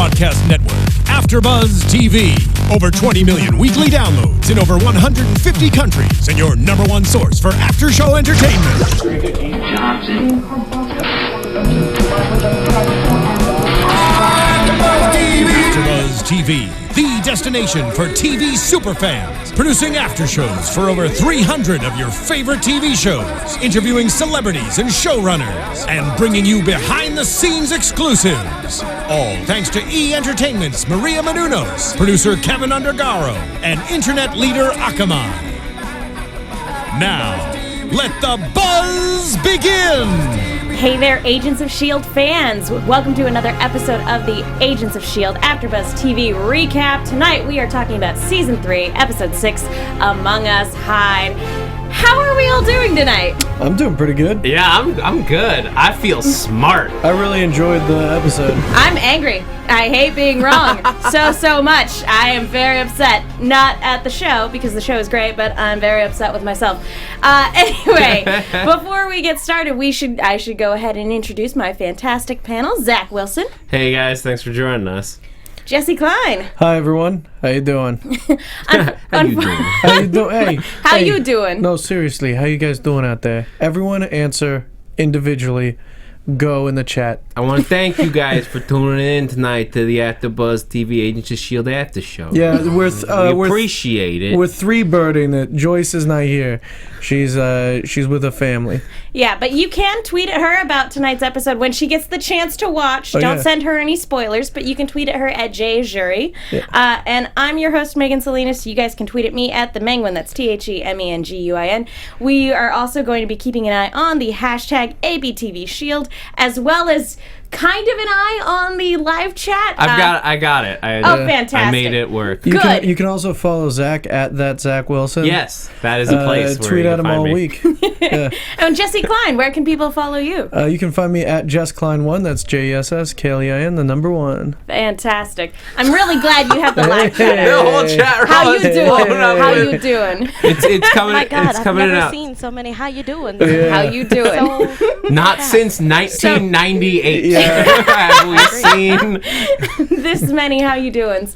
broadcast network, AfterBuzz TV. Over 20 million weekly downloads in over 150 countries, and your number one source for after-show entertainment. AfterBuzz TV, the destination for TV superfans, producing aftershows for over 300 of your favorite TV shows, interviewing celebrities and showrunners, and bringing you behind-the-scenes exclusives. All thanks to E! Entertainment's Maria Menounos, producer Kevin Undergaro, and internet leader Akamai. Now, let the buzz begin! Hey there, Agents of S.H.I.E.L.D. fans! Welcome to another episode of the Agents of S.H.I.E.L.D. AfterBuzz TV recap. Tonight we are talking about Season 3, Episode 6, Among Us Hide. How are we all doing tonight? I'm doing pretty good. Yeah, I'm good. I feel smart. I really enjoyed the episode. I'm angry. I hate being wrong so much. I am very upset. Not at the show, because the show is great, but I'm very upset with myself. Anyway, before we get started, I should go ahead and introduce my fantastic panel. Zach Wilson. Hey guys, thanks for joining us. Jesse Klein. Hi everyone. How you doing? How you doing? How you doing? Hey. How you doing? No, seriously. How you guys doing out there? Everyone answer individually. Go in the chat. I want to thank you guys for tuning in tonight to the AfterBuzz TV Agents of S.H.I.E.L.D. After Show. Yeah, we appreciate it. We're three-birding it. Joyce is not here. She's with her family. Yeah, but you can tweet at her about tonight's episode when she gets the chance to watch. Don't send her any spoilers, but you can tweet at her at JJury. Yeah. And I'm your host, Megan Salinas. You guys can tweet at me at the Menguin. That's TheMenguin. We are also going to be keeping an eye on the hashtag ABTVShield, as well as kind of an eye on the live chat. I got it. Fantastic. I made it work. Good. You can also follow Zach at that Zach Wilson. Yes, that is a place where tweet you at can him find all me. week. Yeah. And Jesse Klein, where can people follow you? You can find me at Jess Klein 1. That's JESSKLEIN, the number 1. Fantastic. I'm really glad you have the live chat. The whole chat. How you doing? How you doing? It's coming. My God, it's I've coming never out. seen so many. How you doing? Yeah. How you doing? Not since 1998 have we seen this many how you doings.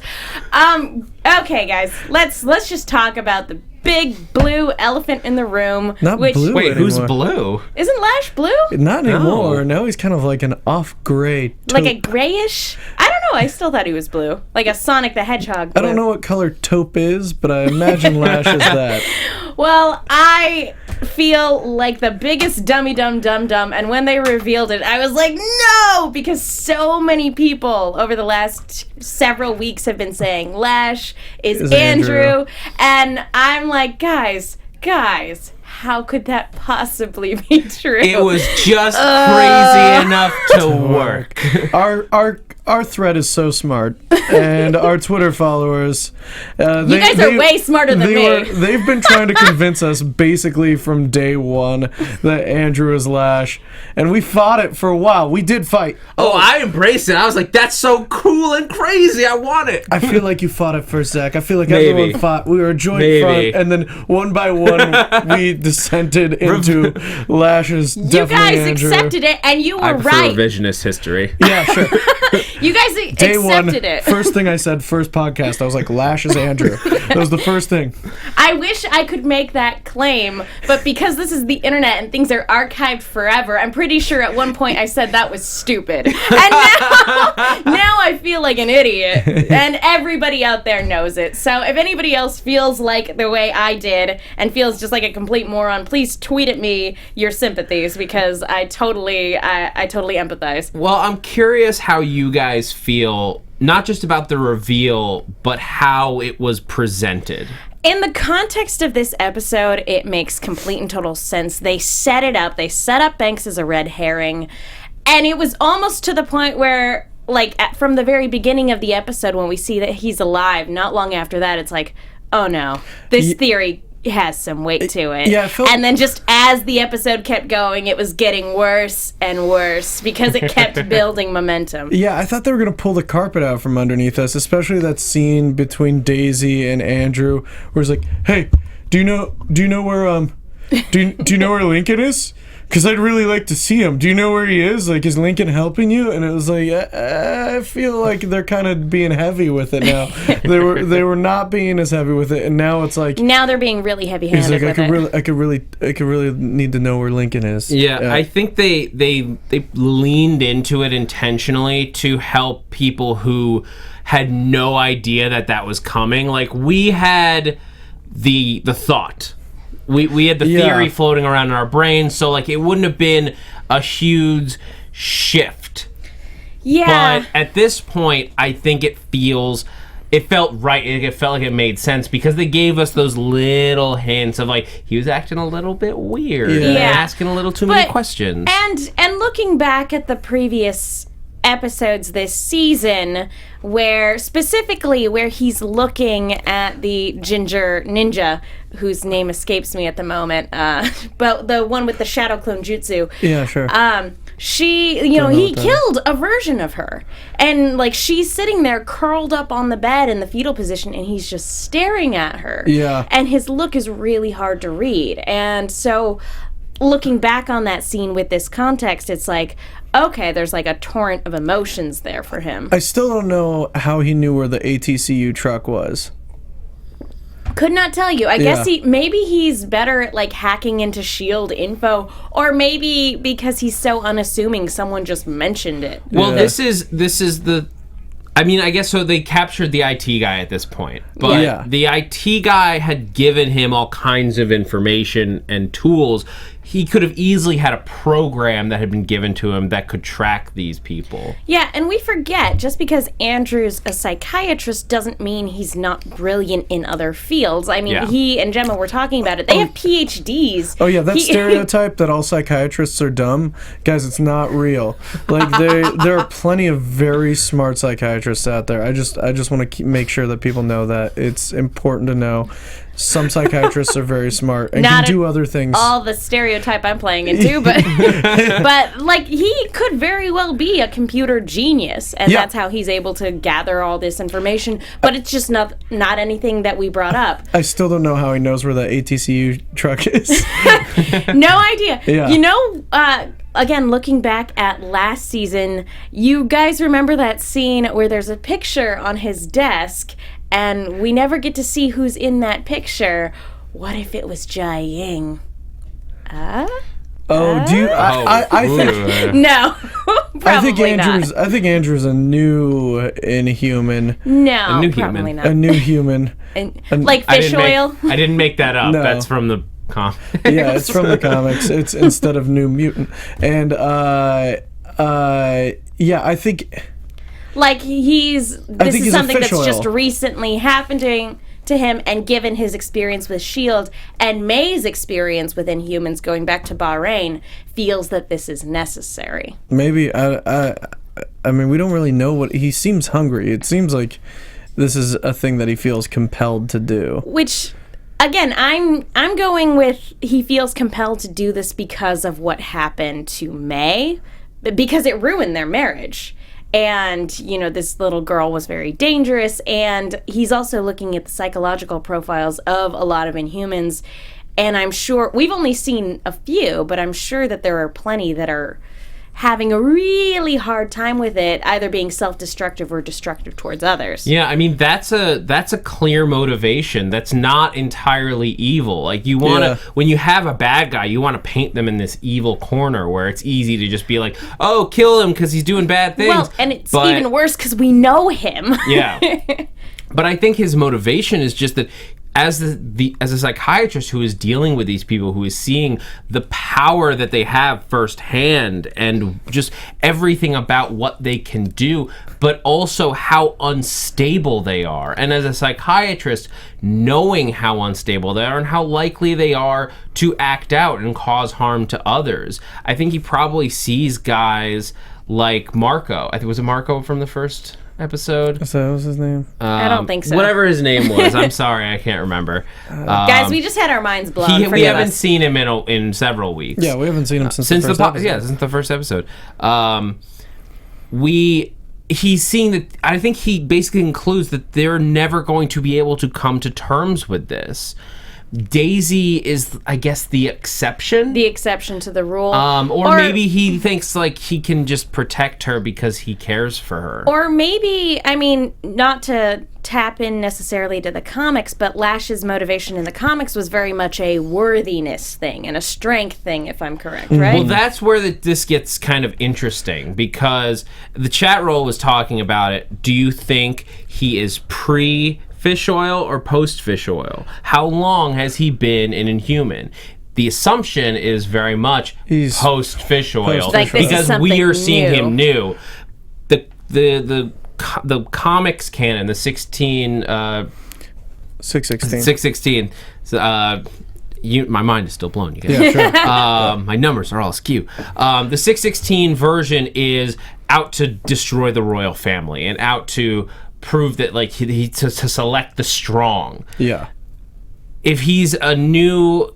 Okay, guys, let's just talk about the big blue elephant in the room. Not blue Wait, anymore. who's blue? Isn't Lash blue? Not anymore. No, he's kind of like an off-gray taupe. Like a grayish? I don't know. I still thought he was blue. Like a Sonic the Hedgehog blue. I don't know what color taupe is, but I imagine Lash is that. Well, I feel like the biggest dummy dum, and when they revealed it, I was like, no! Because so many people over the last several weeks have been saying Lash is Andrew. And I'm like, guys, how could that possibly be true? It was just crazy enough to work. Our thread is so smart, and our Twitter followers. You guys are way smarter than me. They've been trying to convince us basically from day one that Andrew is Lash, and we fought it for a while. We did fight. Oh, I embraced it. I was like, that's so cool and crazy. I want it. I feel like you fought it first, Zach. I feel like Maybe. everyone fought. We were a joint front, and then one by one we descended into Lash's definitely You guys Andrew. accepted it, and you were I prefer right. revisionist history. Yeah, sure. You guys Day accepted one, it. First thing I said, first podcast, I was like, Lash is Andrew. That was the first thing. I wish I could make that claim, but because this is the internet and things are archived forever, I'm pretty sure at one point I said that was stupid. And now I feel like an idiot, and everybody out there knows it. So if anybody else feels like the way I did and feels just like a complete moron, please tweet at me your sympathies, because I totally empathize. Well, I'm curious how you guys feel, not just about the reveal, but how it was presented. In the context of this episode, it makes complete and total sense. They set it up. They set up Banks as a red herring. And it was almost to the point where, like, from the very beginning of the episode, when we see that he's alive, not long after that, it's like, oh no, this theory has some weight to it. Yeah, and then just as the episode kept going, it was getting worse and worse because it kept building momentum. Yeah, I thought they were going to pull the carpet out from underneath us, especially that scene between Daisy and Andrew where it's like, hey, do you know where Lincoln is? because I'd really like to see him. Do you know where he is? Like, is Lincoln helping you? And it was like, I feel like they're kind of being heavy with it now. they were not being as heavy with it, and now it's like now they're being really heavy-handed like, with it. I could really need to know where Lincoln is. Yeah, I think they leaned into it intentionally to help people who had no idea that was coming. Like, we had the thought. We had the theory floating around in our brains, so like it wouldn't have been a huge shift. Yeah. But at this point, I think it felt right. It felt like it made sense because they gave us those little hints of like he was acting a little bit weird, and asking a little too many questions. And looking back at the previous episodes this season, where he's looking at the ginger ninja, whose name escapes me at the moment, but the one with the shadow clone jutsu. Yeah, sure. He killed a version of her, and like she's sitting there curled up on the bed in the fetal position, and he's just staring at her. Yeah. And his look is really hard to read, and so looking back on that scene with this context, it's like, okay, there's like a torrent of emotions there for him. I still don't know how he knew where the ATCU truck was. Could not tell you. I guess maybe he's better at like hacking into S.H.I.E.L.D. info, or maybe because he's so unassuming, someone just mentioned it. Well, this is the. I mean, I guess so. They captured the IT guy at this point, but the IT guy had given him all kinds of information and tools. He could have easily had a program that had been given to him that could track these people. Yeah, and we forget, just because Andrew's a psychiatrist doesn't mean he's not brilliant in other fields. I mean, he and Gemma were talking about it. They have PhDs. Oh, yeah, that stereotype that all psychiatrists are dumb, guys, it's not real. Like, there are plenty of very smart psychiatrists out there. I just want to make sure that people know that. It's important to know. Some psychiatrists are very smart and can do other things. All the stereotype I'm playing into, but but like he could very well be a computer genius, and that's how he's able to gather all this information. But it's just not anything that we brought up. I still don't know how he knows where the ATCU truck is. No idea. Yeah. You know, again, looking back at last season, you guys remember that scene where there's a picture on his desk, and we never get to see who's in that picture. What if it was Jai Ying? Do you? I think no. Probably not. I think Andrew's a new Inhuman. No, a new probably human. not. A new human. Like fish oil. I didn't make that up. No. That's from the comics. Yeah, it's from the comics. It's instead of New Mutant, and I think. Like this is something that's just oil. recently happened to him, and given his experience with S.H.I.E.L.D. and May's experience with Inhumans going back to Bahrain, feels that this is necessary. Maybe I mean, we don't really know what he seems hungry. It seems like this is a thing that he feels compelled to do. Which, again, I'm going with he feels compelled to do this because of what happened to May, because it ruined their marriage. And, you know, this little girl was very dangerous, and he's also looking at the psychological profiles of a lot of Inhumans, and I'm sure, we've only seen a few, but I'm sure that there are plenty that are having a really hard time with it, either being self-destructive or destructive towards others. Yeah, I mean, that's a clear motivation. That's not entirely evil. Like, you want to, when you have a bad guy, you want to paint them in this evil corner where it's easy to just be like, oh, kill him because he's doing bad things. Well, and it's even worse because we know him. Yeah. But I think his motivation is just that as a psychiatrist who is dealing with these people, who is seeing the power that they have firsthand and just everything about what they can do, but also how unstable they are. And as a psychiatrist, knowing how unstable they are and how likely they are to act out and cause harm to others. I think he probably sees guys like Marco. I think, was it Marco from the first episode? So what was his name? I don't think so. Whatever his name was. I'm sorry, I can't remember. Guys, we just had our minds blown. We haven't seen him in several weeks. Yeah, we haven't seen him since the first episode. Yeah, since the first episode. He's seeing that. I think he basically concludes that they're never going to be able to come to terms with this, Daisy is, I guess, the exception. The exception to the rule. Or maybe he thinks like he can just protect her because he cares for her. Or maybe, I mean, not to tap in necessarily to the comics, but Lash's motivation in the comics was very much a worthiness thing and a strength thing, if I'm correct, right? Well, that's where this gets kind of interesting, because the chat roll was talking about it. Do you think he is pre-fish oil or post-fish oil? How long has he been an Inhuman? The assumption is very much He's post-fish oil, Like, this is because we something are seeing new. him new. The comics canon, the 616. My mind is still blown, you guys. Yeah, sure. My numbers are all askew. The 616 version is out to destroy the royal family and out to prove that, like, he to select the strong. Yeah. If he's a new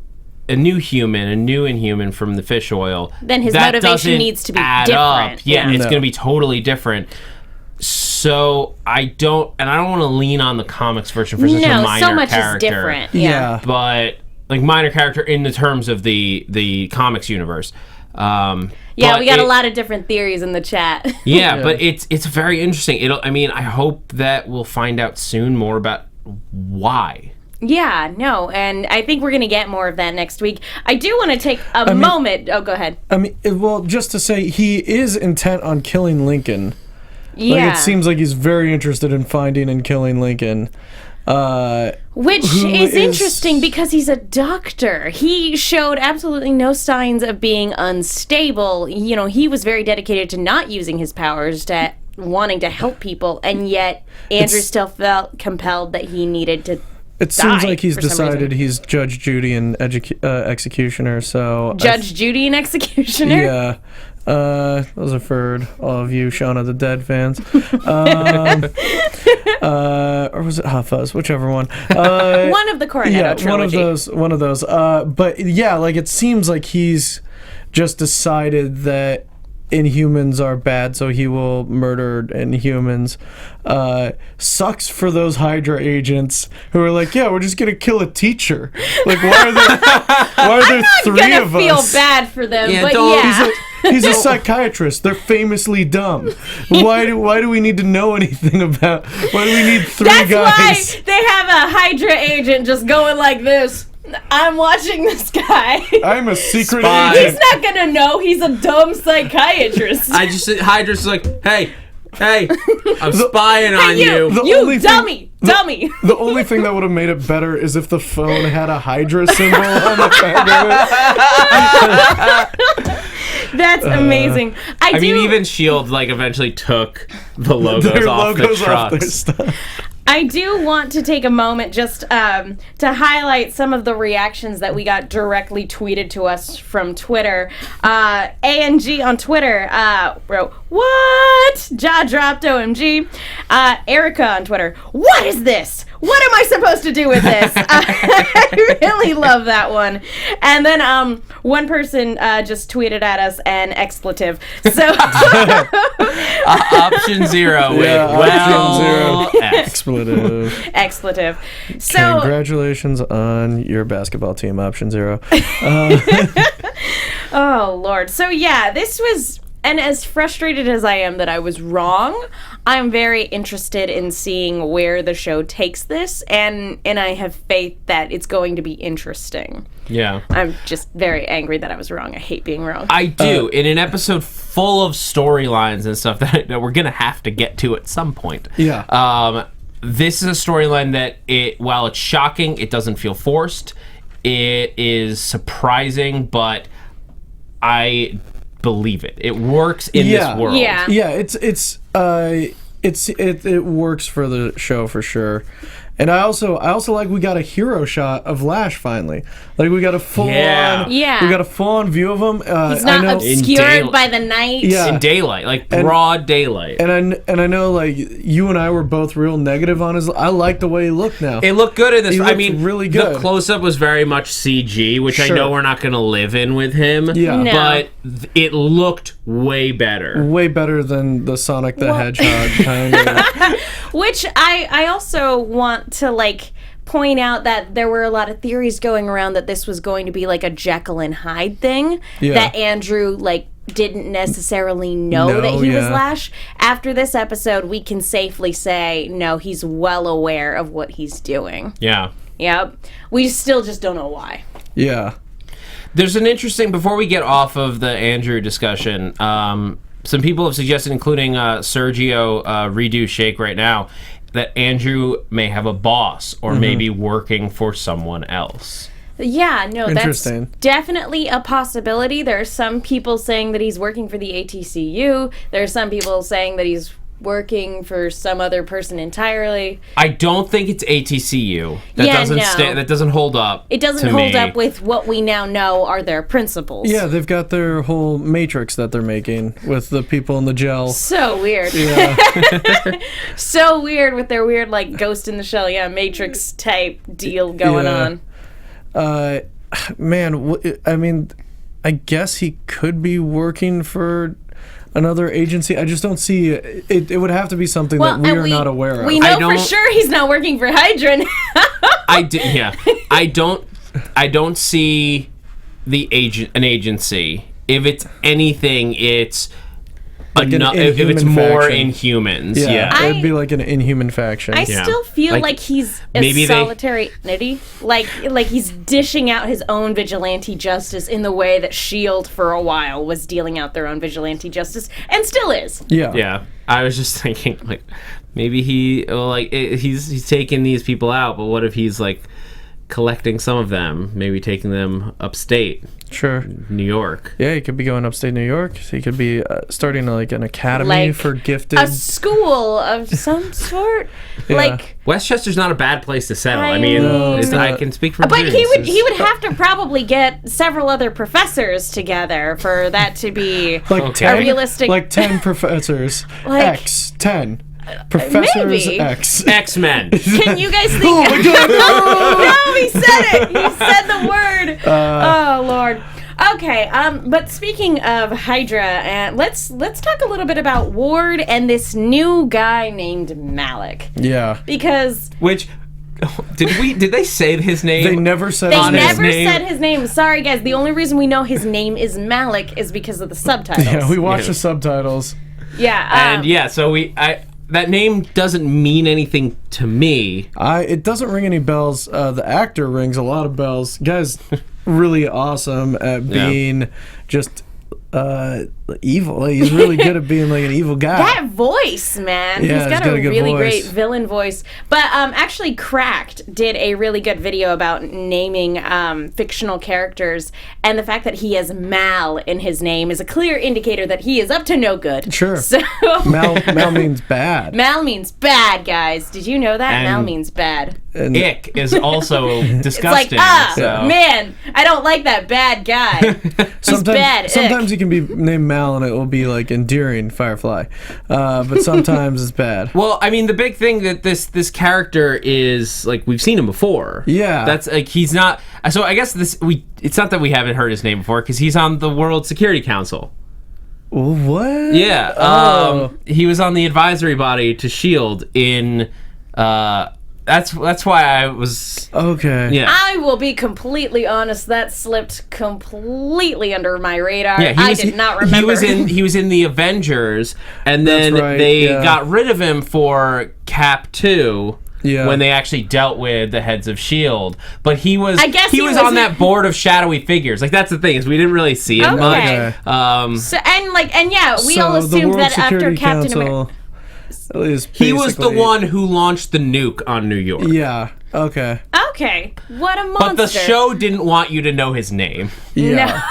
human, a new Inhuman from the fish oil, Then his that motivation doesn't needs to be add different. up. Yeah, Yeah. it's No. going to be totally different. So I don't want to lean on the comics version for such a No, minor so much character. is different. Yeah. But like minor character in the terms of the comics universe. Yeah, but we got a lot of different theories in the chat. Yeah, but it's very interesting. I hope that we'll find out soon more about why. Yeah, no, and I think we're going to get more of that next week. I do want to take a moment. Oh, go ahead. I mean, well, just to say, he is intent on killing Lincoln. Yeah. Like, it seems like he's very interested in finding and killing Lincoln. Which who is is- interesting because he's a doctor. He showed absolutely no signs of being unstable. You know, he was very dedicated to not using his powers, to wanting to help people, and yet Andrew still felt compelled that he needed to It seems die like he's for some decided reason. he's Judge Judy and executioner, so... Judge Judy and Executioner. Yeah. Those are for all of you Shaun of the Dead fans. Or was it Hot Fuzz? Whichever one. One of the Coronado trilogy. One of those. But yeah, like, it seems like he's just decided that Inhumans are bad, so he will murder Inhumans. Sucks for those Hydra agents who are like, yeah, we're just gonna kill a teacher. Like, why are there three I'm of gonna feel us? bad for them, Yeah, but don't- yeah. He's a psychiatrist. They're famously dumb. Why do we need to know anything about? Why do we need three That's guys? why they have a Hydra agent just going like this. I'm watching this guy. I'm a secret Spy. He's agent. not gonna know he's a dumb psychiatrist. Hydra's like, hey, I'm spying on you. The You only dummy. The only thing that would have made it better is if the phone had a Hydra symbol on the back of it. That's amazing. I mean, even S.H.I.E.L.D. like eventually took the logos Their off logos the off their trucks. stuff. I do want to take a moment just to highlight some of the reactions that we got directly tweeted to us from Twitter. ANG on Twitter wrote, "What? Jaw dropped OMG." Erica on Twitter, "What is this? What am I supposed to do with this?" I really love that one. And then one person just tweeted at us an expletive. So Option 0 with option X. expletive. So Congratulations on your basketball team, Option 0. oh Lord. So yeah, this was, and as frustrated as I am that I was wrong, I'm very interested in seeing where the show takes this, and I have faith that it's going to be interesting. Yeah. I'm just very angry that I was wrong. I hate being wrong. I do. In an episode full of storylines and stuff that we're going to have to get to at some point. Yeah. This is a storyline that, while it's shocking, it doesn't feel forced. It is surprising, but I believe it. It works in this world. Yeah. Yeah, it works for the show for sure. And I also like we got a hero shot of Lash finally. Like, we got a full on we got a full on view of him. He's not obscured by the night. Yeah. In daylight, like broad daylight. And I know, like, you and I were both real negative on his. I like the way he looked now. It looked good in this. He I looked mean, really the good. close-up was very much CG, which I Sure. know we're not going to live in with him. Yeah. No. But it looked way better. Way better than the Sonic the Hedgehog kind of. Which I also want to, like, point out that there were a lot of theories going around that this was going to be like a Jekyll and Hyde thing. Yeah. That Andrew, like, didn't necessarily know that he was Lash. After this episode, we can safely say, no, he's well aware of what he's doing. Yeah. Yep. We still just don't know why. Yeah. There's an interesting, before we get off of the Andrew discussion, some people have suggested, including Sergio Redo Shake right now, that Andrew may have a boss or maybe working for someone else. Yeah, no, that's Interesting. definitely a possibility. There are some people saying that he's working for the ATCU. There are some people saying that he's working for some other person entirely. I don't think it's ATCU. That Yeah, doesn't no. That doesn't hold up. It doesn't to hold me. up with what we now know are their principles. Yeah, they've got their whole matrix that they're making with the people in the gel. So weird. Yeah. So weird with their weird, like, Ghost in the Shell, Matrix type deal going on. Man, I mean, I guess he could be working for another agency. I just don't see it. It would have to be something that we are not aware of. We know for sure he's not working for Hydra. I don't see an agency. If it's anything, it's Like an if it's Inhuman more faction. Inhumans. Yeah, Yeah. it would be like an Inhuman faction. I still feel Like, like he's a maybe they- solitary entity. Like he's dishing out his own vigilante justice in the way that S.H.I.E.L.D. for a while was dealing out their own vigilante justice, and still is. Yeah. Yeah, I was just thinking, like, maybe he's taking these people out, but what if he's like collecting some of them, maybe taking them upstate, Sure. New York. Yeah, he could be going upstate New York. He could be starting like an academy Like for gifted. A school of some sort. Yeah. Like, Westchester's not a bad place to settle. I I mean, know. No, it's I not. can speak from but experience. he would have to probably get several other professors together for that to be like Okay. 10, a realistic. like 10 professors. Like- X 10 professors maybe. X. X-Men. Can you guys think? Oh my God, no, he said it. He said the word. Oh Lord. Okay. But speaking of Hydra, let's talk a little bit about Ward and this new guy named Malik, Yeah. because Which did they say his name? They never said they his name. never name. said his name. Sorry, guys. The only reason we know his name is Malik is because of the subtitles. Yeah, we watched Yeah. the subtitles. Yeah. And yeah, so that name doesn't mean anything to me. It doesn't ring any bells. The actor rings a lot of bells. Guy's really awesome at being just evil. He's really good at being like an evil guy. That voice, man. Yeah, He's got a good really voice. great villain voice. But actually, Cracked did a really good video about naming fictional characters, and the fact that he has Mal in his name is a clear indicator that he is up to no good. Sure. So Mal means bad. Mal means bad, guys. Did you know that? And- Mal means bad. And Ick is also It's like, disgusting. ah, man, I don't like that bad guy. He's bad. Ick. sometimes he can be named Mal and it will be like endearing, Firefly. But sometimes it's bad. Well, I mean, the big thing that this character is, like, we've seen him before. Yeah. That's like, he's not. So I guess it's not that we haven't heard his name before, because he's on the World Security Council. What? Yeah. Oh. He was on the advisory body to S.H.I.E.L.D. in. That's why I was. Okay. Yeah. I will be completely honest. That slipped completely under my radar. Yeah, I did not remember. He was in the Avengers, and then That's right, they yeah. got rid of him for Cap 2. Yeah. When they actually dealt with the heads of S.H.I.E.L.D. But he was I guess he was was- on that board of shadowy figures. Like, that's the thing, is we didn't really see him Okay. much. So, we all the assumed World that after Security Captain America. Council is He was the basically- one who launched the nuke on New York. Yeah. Okay. Okay, what a monster. But the show didn't want you to know his name, Yeah.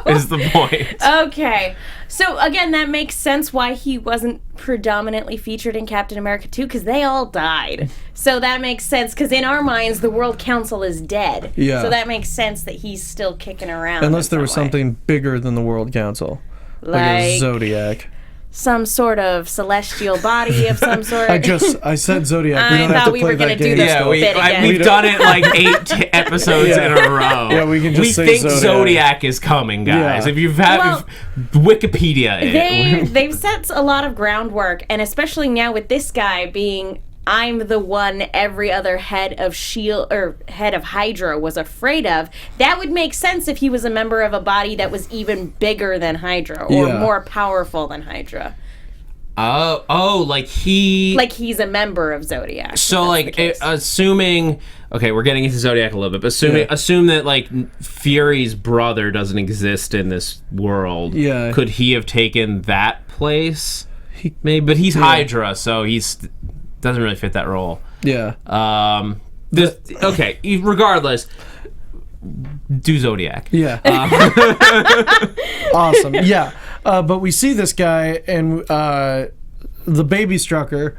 is the point. Okay, so again, that makes sense why he wasn't predominantly featured in Captain America 2, because they all died. So that makes sense, because in our minds, the World Council is dead. Yeah. So that makes sense that he's still kicking around. Unless in there was some way. something bigger than the World Council. Like a Like Zodiac. some sort of celestial body of some sort. I said Zodiac. We I don't have thought to we play were gonna that do game. this Yeah, still. bit again. we've done it like 8 episodes Yeah. in a row. Yeah, we can just we say think Zodiac. Zodiac is coming, guys. Yeah. If you've had Well, Wikipedia it. They've set a lot of groundwork, and especially now with this guy being I'm the one every other head of S.H.I.E.L.D. or head of Hydra was afraid of, that would make sense if he was a member of a body that was even bigger than Hydra or more powerful than Hydra. Like he's a member of Zodiac. So, like, assuming... Okay, we're getting into Zodiac a little bit, but assume that, like, Fury's brother doesn't exist in this world. Yeah. Could he have taken that place? Maybe, but he's Hydra, so doesn't really fit that role. Yeah. Okay, regardless, do Zodiac. Yeah. Awesome. Yeah. But we see this guy, and the baby Strucker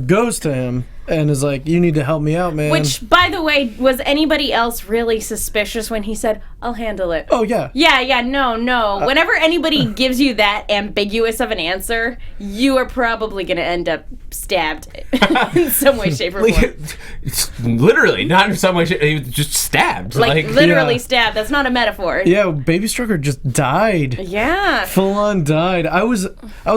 goes to him and is like, "You need to help me out, man." Which, by the way, was anybody else really suspicious when he said, "I'll handle it"? Oh, yeah. Yeah, no. Whenever anybody gives you that ambiguous of an answer, you are probably going to end up stabbed in some way, shape, or form. Literally, not in some way, he was just stabbed. Literally stabbed. That's not a metaphor. Yeah, baby Strucker just died. Yeah. Full on died. I was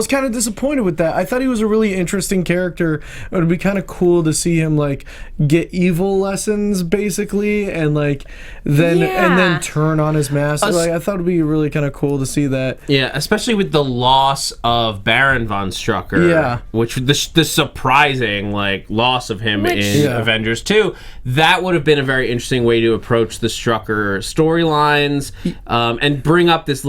kind of disappointed with that. I thought he was a really interesting character. It would be kind of cool to see him like get evil lessons basically, and like then turn on his mask. I thought it'd be really kind of cool to see that. Yeah, especially with the loss of Baron von Strucker. Yeah, which the surprising like loss of him in Avengers 2. That would have been a very interesting way to approach the Strucker storylines, and bring up this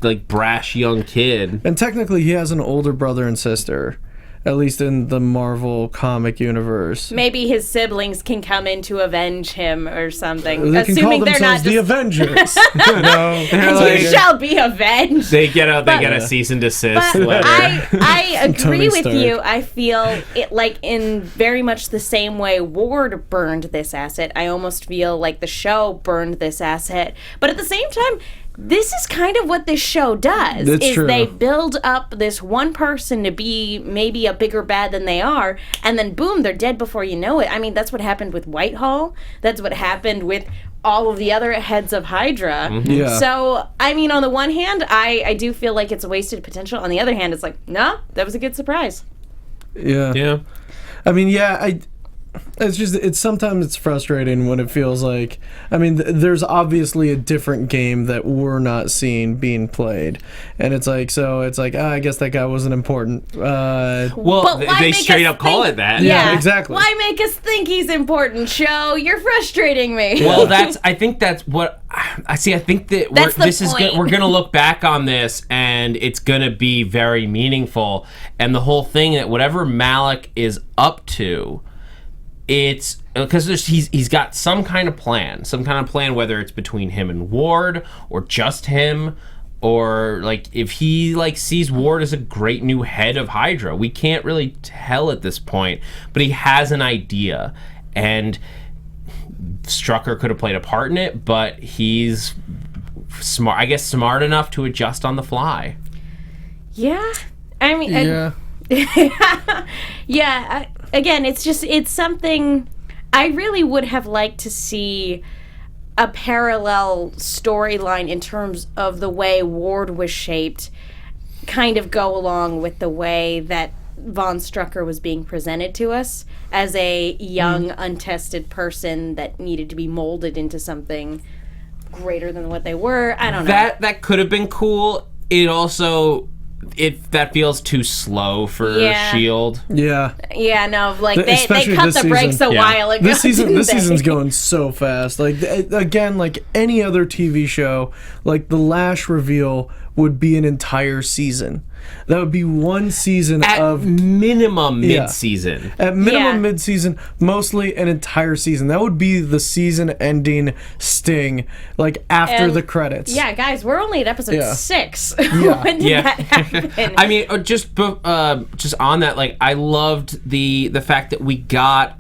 like brash young kid. And technically, he has an older brother and sister. At least in the Marvel comic universe. Maybe his siblings can come in to avenge him or something. They can call themselves the Avengers. You shall be avenged. They get a cease and desist letter. I agree with you. I feel it like in very much the same way Ward burned this asset. I almost feel like the show burned this asset. But at the same time, this is kind of what this show does. That's true. They build up this one person to be maybe a bigger bad than they are, and then boom, they're dead before you know it. I mean, that's what happened with Whitehall. That's what happened with all of the other heads of Hydra. Mm-hmm. Yeah. So, I mean, on the one hand, I do feel like it's a wasted potential. On the other hand, it's like, no, that was a good surprise. Yeah. Yeah. I mean, it's sometimes it's frustrating when it feels like, I mean, there's obviously a different game that we're not seeing being played, and it's like I guess that guy wasn't important. Well, they straight up call it that. Yeah, exactly. Why make us think he's important, show? You're frustrating me. Well, I think that's what I see. I think that we're gonna look back on this, and it's gonna be very meaningful. And the whole thing that whatever Malik is up to, it's because he's got some kind of plan, whether it's between him and Ward or just him, or like if he like sees Ward as a great new head of Hydra. We can't really tell at this point, but he has an idea, and Strucker could have played a part in it, but he's smart enough to adjust on the fly. Yeah, I mean, again, it's something I really would have liked to see a parallel storyline in terms of the way Ward was shaped kind of go along with the way that Von Strucker was being presented to us as a young, untested person that needed to be molded into something greater than what they were. I don't know. That could have been cool. It also... that feels too slow for S.H.I.E.L.D. Yeah. Yeah, no, like they cut the brakes a while ago. This season's going so fast. Like again, like any other TV show, like the Lash reveal would be an entire season. That would be one season at minimum mid-season. At minimum mid-season, mostly an entire season. That would be the season-ending sting, like after the credits. Yeah, guys, we're only at episode 6. When did that happen? I mean, just on that, like I loved the fact that we got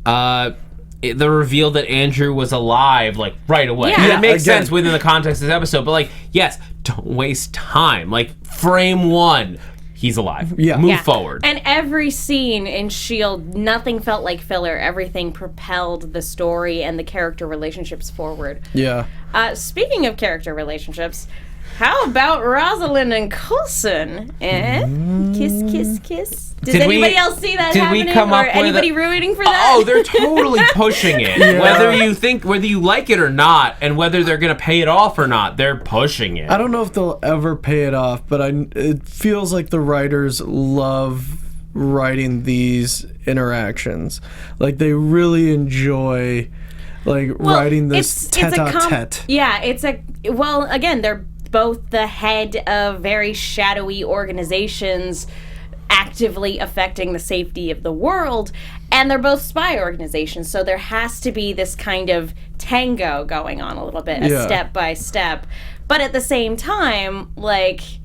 the reveal that Andrew was alive, like right away. Yeah. It makes sense within the context of this episode, but like, yes, don't waste time. Like frame 1, he's alive. Yeah. Move forward. And every scene in S.H.I.E.L.D., nothing felt like filler. Everything propelled the story and the character relationships forward. Yeah. Speaking of character relationships, How about Rosalyn and Coulson? Kiss, kiss, kiss. Does anybody else see that happening? Or anybody rooting for that? Oh, they're totally pushing it. Yeah. Whether you like it or not, and whether they're going to pay it off or not, they're pushing it. I don't know if they'll ever pay it off, but it feels like the writers love writing these interactions. Like, they really enjoy writing this tete-a-tete. Again, they're both the head of very shadowy organizations actively affecting the safety of the world, and they're both spy organizations, so there has to be this kind of tango going on a little bit, step by step. But at the same time, it's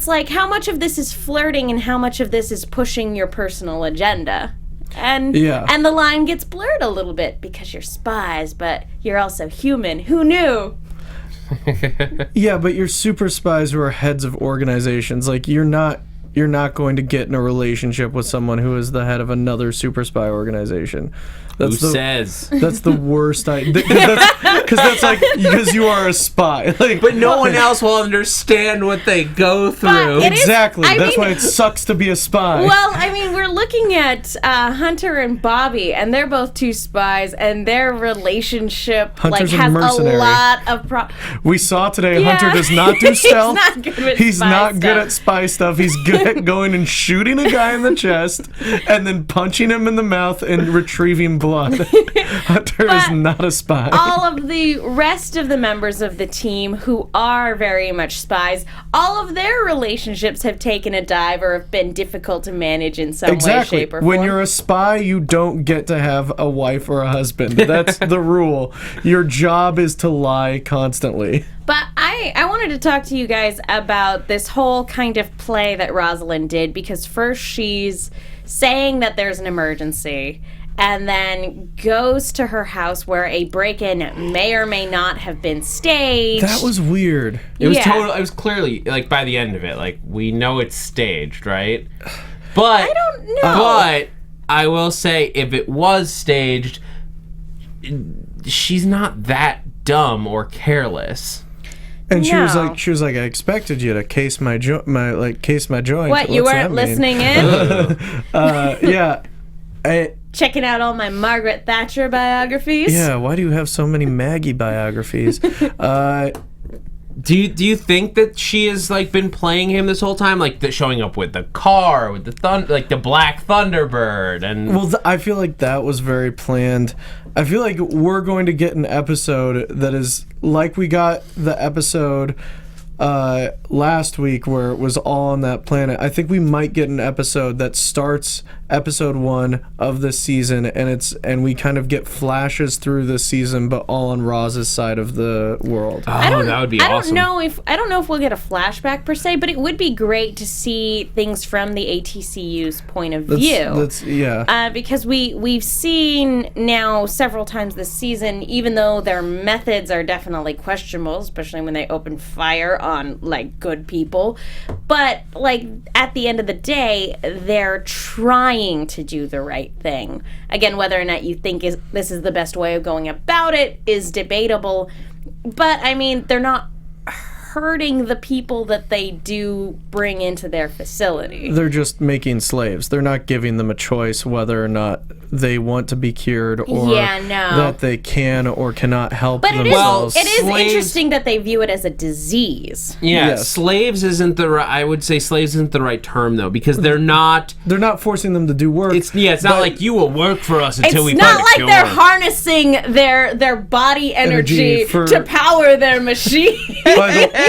like, how much of this is flirting and how much of this is pushing your personal agenda? And the line gets blurred a little bit because you're spies, but you're also human. Who knew? Yeah, but you're super spies who are heads of organizations. Like, you're not going to get in a relationship with someone who is the head of another super spy organization. That's the worst idea. Because you are a spy. But no one else will understand what they go through. Exactly. That's why it sucks to be a spy. Well, I mean, we're looking at Hunter and Bobby, and they're both two spies, and their relationship Hunter's has a mercenary. A lot of We saw today Hunter does not do stealth. He's not good at spy stuff. He's good at going and shooting a guy in the chest and then punching him in the mouth and retrieving blood. Hunter is not a spy. All of the rest of the members of the team who are very much spies, all of their relationships have taken a dive or have been difficult to manage in some way, shape, or form. When you're a spy, you don't get to have a wife or a husband. That's the rule. Your job is to lie constantly. But I wanted to talk to you guys about this whole kind of play that Rosalyn did, because first she's saying that there's an emergency, and then goes to her house where a break-in may or may not have been staged. That was weird. It was it was clearly, like, by the end of it, like, we know it's staged, right? But I don't know. But I will say, if it was staged, she's not that dumb or careless. And she was like, I expected you to case my joint. What, you weren't listening in? Yeah. Checking out all my Margaret Thatcher biographies? Yeah, why do you have so many Maggie biographies? Do you think that she has, like, been playing him this whole time, like showing up with the car, with the Black Thunderbird, and I feel like that was very planned. I feel like we're going to get an episode that is like we got the episode last week where it was all on that planet. I think we might get an episode that starts episode 1 of this season, and we kind of get flashes through the season, but all on Roz's side of the world. Oh, that would be awesome. I don't know if we'll get a flashback per se, but it would be great to see things from the ATCU's point of view. Because we've seen now several times this season, even though their methods are definitely questionable, especially when they open fire on, like, good people, but, like, at the end of the day, they're trying to do the right thing. Again, whether or not you think this is the best way of going about it is debatable, but I mean, they're not hurting the people that they do bring into their facility. They're just making slaves. They're not giving them a choice whether or not they want to be cured or that they can or cannot help themselves. It is interesting that they view it as a disease. Yeah, yes. Slaves isn't the right. I would say slaves isn't the right term, though, because they're not forcing them to do work. It's not like you will work for us until we find a cure. It's not like they're harnessing their body energy to power their machine.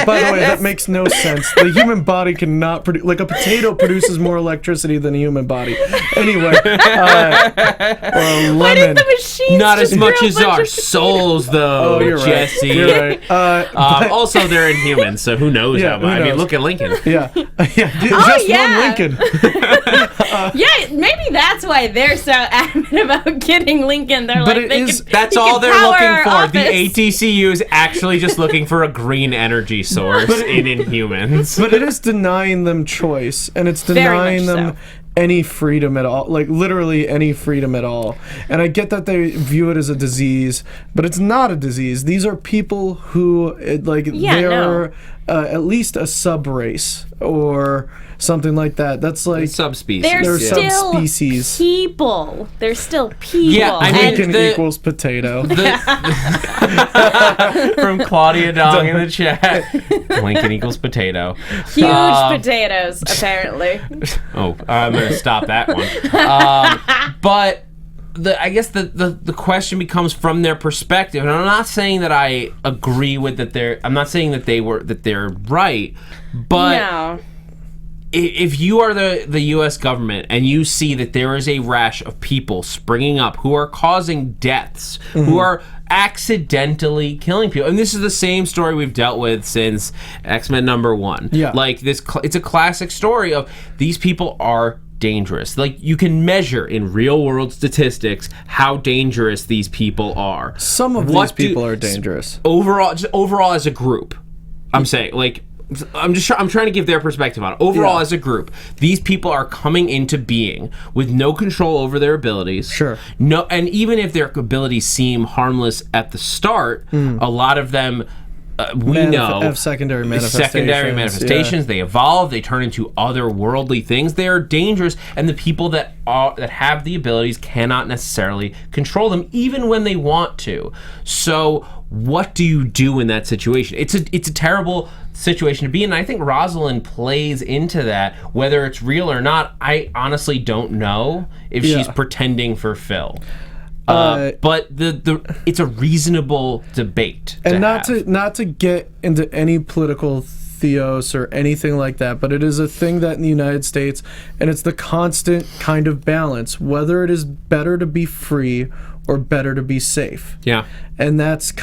By the way, that makes no sense. The human body cannot produce... Like, a potato produces more electricity than a human body. Anyway, or a lemon. Why did the machines not as much as our souls, though, Jesse. You're right. Also, they're Inhumans, so who knows how much. I mean, look at Lincoln. One Lincoln. Maybe that's why they're so adamant about getting Lincoln. They're that's all they're looking for. Office. The ATCU is actually just looking for a green energy source in Inhumans. But it is denying them choice, and it's denying them any freedom at all, like literally any freedom at all. And I get that they view it as a disease, but it's not a disease. These are people who they're at least a subrace or something like that. That's like subspecies. They're still subspecies. people. They're still people. Yeah, I mean, Lincoln equals potato. From Claudia Dong in the chat. Lincoln equals potato. Huge potatoes, apparently. Oh, I'm going to stop that one. But I guess the question becomes from their perspective, and I'm not saying that I agree with that. I'm not saying that they're right, but. No. If you are the U.S. government and you see that there is a rash of people springing up who are causing deaths, who are accidentally killing people, and this is the same story we've dealt with since X-Men #1. Yeah. Like this, it's a classic story of these people are dangerous. Like you can measure in real world statistics how dangerous these people are. Some of these people are dangerous. Overall as a group, I'm saying like. I'm trying to give their perspective on it. Overall, as a group, these people are coming into being with no control over their abilities. Sure. No, and even if their abilities seem harmless at the start, a lot of them have secondary manifestations. They evolve. They turn into otherworldly things. They are dangerous, and the people that have the abilities cannot necessarily control them, even when they want to. So, what do you do in that situation? It's a terrible situation to be in. I think Rosalyn plays into that. Whether it's real or not, I honestly don't know if she's pretending for Phil. But it's a reasonable debate. And not to get into any political theos or anything like that, but it is a thing that in the United States, and it's the constant kind of balance, whether it is better to be free or better to be safe. Yeah. And that's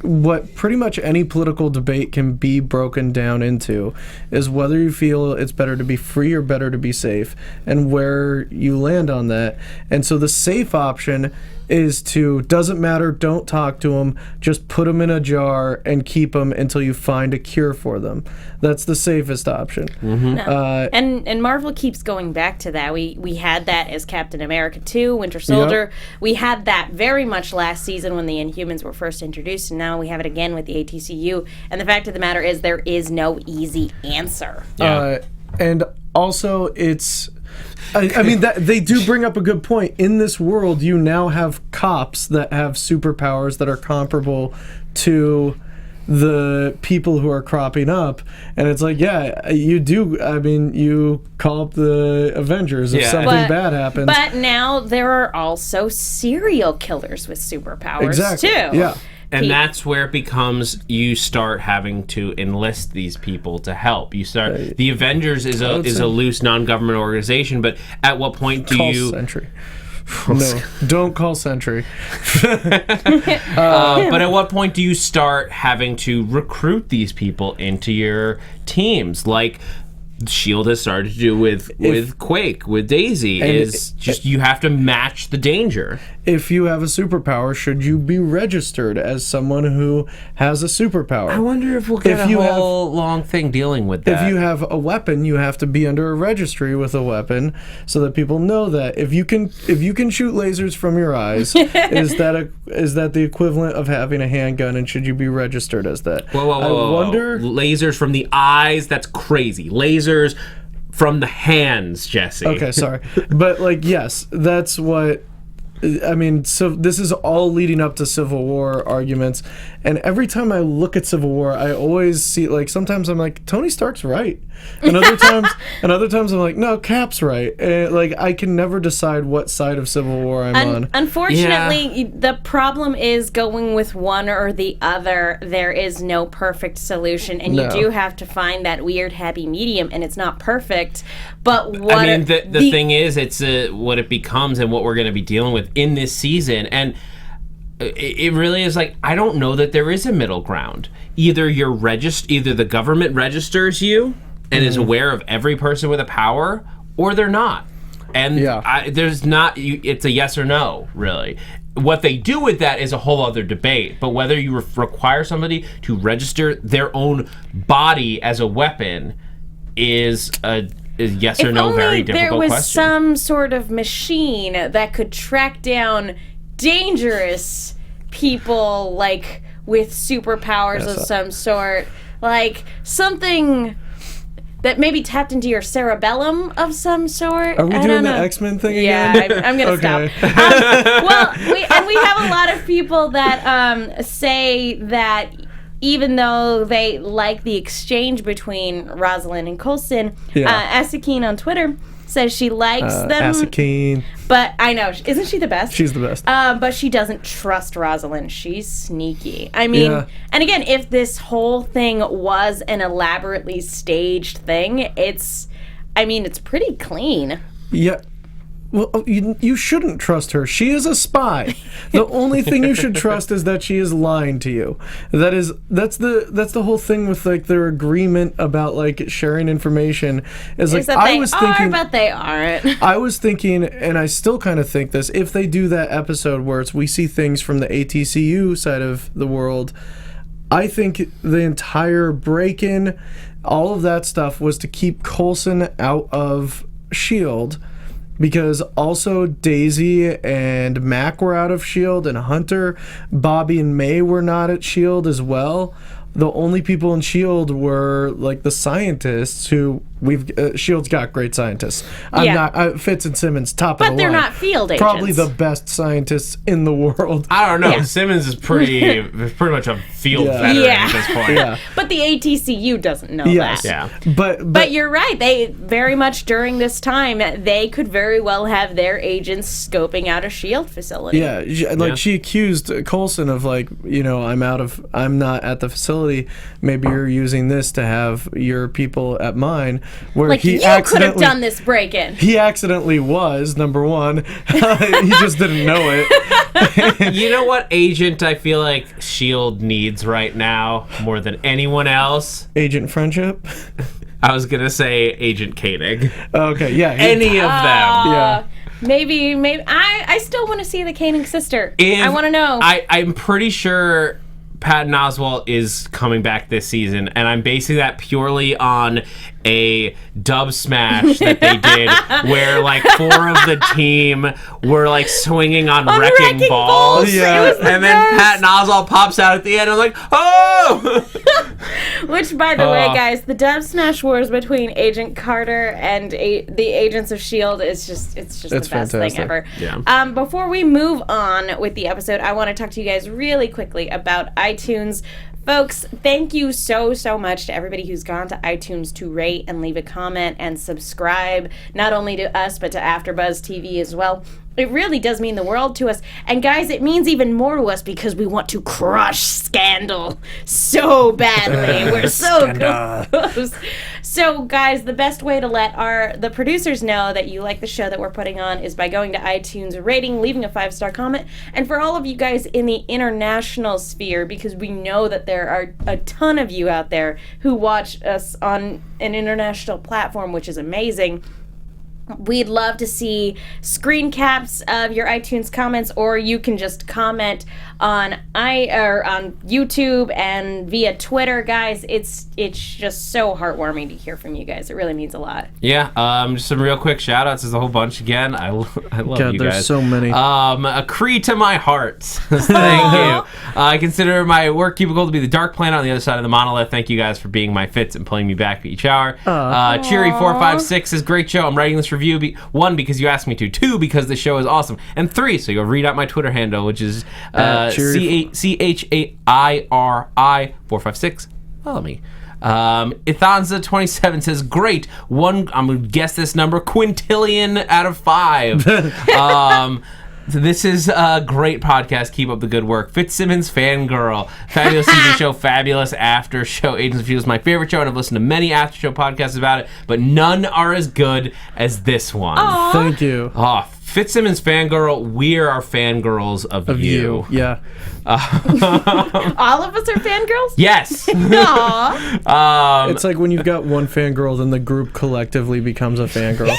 what pretty much any political debate can be broken down into, is whether you feel it's better to be free or better to be safe, and where you land on that. And so the safe option is doesn't matter, don't talk to them, just put them in a jar and keep them until you find a cure for them. That's the safest option. No. And Marvel keeps going back to that. We had that as Captain America 2, Winter Soldier. Yep. We had that very much last season when the Inhumans were first introduced, and now we have it again with the ATCU. And the fact of the matter is there is no easy answer. Yeah. And also it's... I mean, that they do bring up a good point. In this world, you now have cops that have superpowers that are comparable to the people who are cropping up. And it's like, yeah, you do. I mean, you call up the Avengers if something bad happens. But now there are also serial killers with superpowers, too. Yeah. And that's where it becomes, you start having to enlist these people to help. You start. The Avengers is a loose non-government organization, but at what point do you? Sentry. No, don't call Sentry. But at what point do you start having to recruit these people into your teams? Like S.H.I.E.L.D. has started to do with Quake, with Daisy, you have to match the danger. If you have a superpower, should you be registered as someone who has a superpower? I wonder if we'll get a whole long thing dealing with that. If you have a weapon, you have to be under a registry with a weapon so that people know that. If you can shoot lasers from your eyes, is that the equivalent of having a handgun, and should you be registered as that? Whoa. I wonder. Lasers from the eyes, that's crazy. Lasers from the hands, Jesse. Okay, sorry. But yes, that's what I mean. So this is all leading up to Civil War arguments, and every time I look at Civil War, I always see, sometimes I'm like, Tony Stark's right, and other times I'm like, no, Cap's right. And I can never decide what side of Civil War I'm on. Unfortunately, the problem is going with one or the other. There is no perfect solution, and you do have to find that weird happy medium, and it's not perfect. But the thing is, it's what it becomes and what we're going to be dealing with in this season, and it really is I don't know that there is a middle ground. Either the government registers you and is aware of every person with a power, or they're not. And there's not. It's a yes or no, really. What they do with that is a whole other debate. But whether you require somebody to register their own body as a weapon is a yes or no very difficult there was question. some sort of machine that could track down dangerous people, like with superpowers of some sort, like something that maybe tapped into your cerebellum of some sort. Are we doing the X-Men thing again? Yeah, I'm gonna Okay. stop. Well, we have a lot of people that say that even though they like the exchange between Rosalyn and Coulson, S.H.I.E.L.D on Twitter says she likes them. S.H.I.E.L.D. But I know, isn't she the best? She's the best. But she doesn't trust Rosalyn. She's sneaky. I mean, and again, if this whole thing was an elaborately staged thing, it's pretty clean. Yeah. Well, you shouldn't trust her. She is a spy. The only thing you should trust is that she is lying to you. That's the whole thing with like their agreement about like sharing information. Is like that I they was thinking, but they aren't. I was thinking, and I still kind of think this. If they do that episode where we see things from the ATCU side of the world, I think the entire break-in, all of that stuff was to keep Coulson out of S.H.I.E.L.D. Because also Daisy and Mac were out of S.H.I.E.L.D. and Hunter, Bobby and May were not at S.H.I.E.L.D. as well. The only people in S.H.I.E.L.D. were like the scientists who S.H.I.E.L.D.'s got great scientists. Fitz and Simmons, top of the line. But they're not field agents. Probably the best scientists in the world. I don't know. Yeah. Simmons is pretty much a field veteran at this point. Yeah. But the ATCU doesn't know Yes. that. Yeah. But you're right. They very much during this time, they could very well have their agents scoping out a S.H.I.E.L.D. facility. Yeah, she accused Coulson of like, I'm not at the facility. Maybe you're using this to have your people at mine. Where Like, he you could have done this break-in. He accidentally was, number one. He just didn't know it. You know what agent I feel like S.H.I.E.L.D. needs right now more than anyone else? Agent Friendship? I was going to say Agent Koenig. Okay, yeah. Any of them. Yeah. Maybe. I still want to see the Koenig sister. If I want to know. I'm pretty sure Patton Oswalt is coming back this season, and I'm basing that purely on a dub smash that they did where like 4 of the team were like swinging on wrecking balls. Yeah. And then Patton Oswalt pops out at the end. I'm like, oh! Which, by the way, guys, the dub smash wars between Agent Carter and the Agents of S.H.I.E.L.D. is just the best fantastic. thing ever. Yeah. Before we move on with the episode, I want to talk to you guys really quickly about iTunes. Folks, thank you so much to everybody who's gone to iTunes to rate and leave a comment and subscribe, not only to us, but to AfterBuzz TV as well. It really does mean the world to us. And guys, it means even more to us because we want to crush Scandal so badly. We're so close. So guys, the best way to let the producers know that you like the show that we're putting on is by going to iTunes, rating, leaving a 5-star comment. And for all of you guys in the international sphere, because we know that there are a ton of you out there who watch us on an international platform, which is amazing. We'd love to see screen caps of your iTunes comments, or you can just comment on on YouTube and via Twitter, guys. It's just so heartwarming to hear from you guys. It really means a lot. Yeah, just some real quick shout outs. There's a whole bunch again. I love God, you there's guys. so many. A Cree to my heart. Thank you. I consider my work cubicle to be the dark planet on the other side of the monolith. Thank you guys for being my fits and pulling me back each hour. Cheery456 says, great show. I'm writing this review. 1, because you asked me to. 2, because the show is awesome. And 3, so you'll read out my Twitter handle, which is CHAIRI456. Follow me. Ithanza27 says, great. I'm going to guess this number, quintillion out of 5. This is a great podcast. Keep up the good work. Fitz Simmons, fangirl. Fabulous TV show, fabulous after show. Agents of S.H.I.E.L.D. is my favorite show, and I've listened to many after show podcasts about it, but none are as good as this one. Thank you. Oh, Fitzsimmons fangirl, we are fangirls of you. Yeah. All of us are fangirls? Yes. Aww. It's like when you've got one fangirl, then the group collectively becomes a fangirl.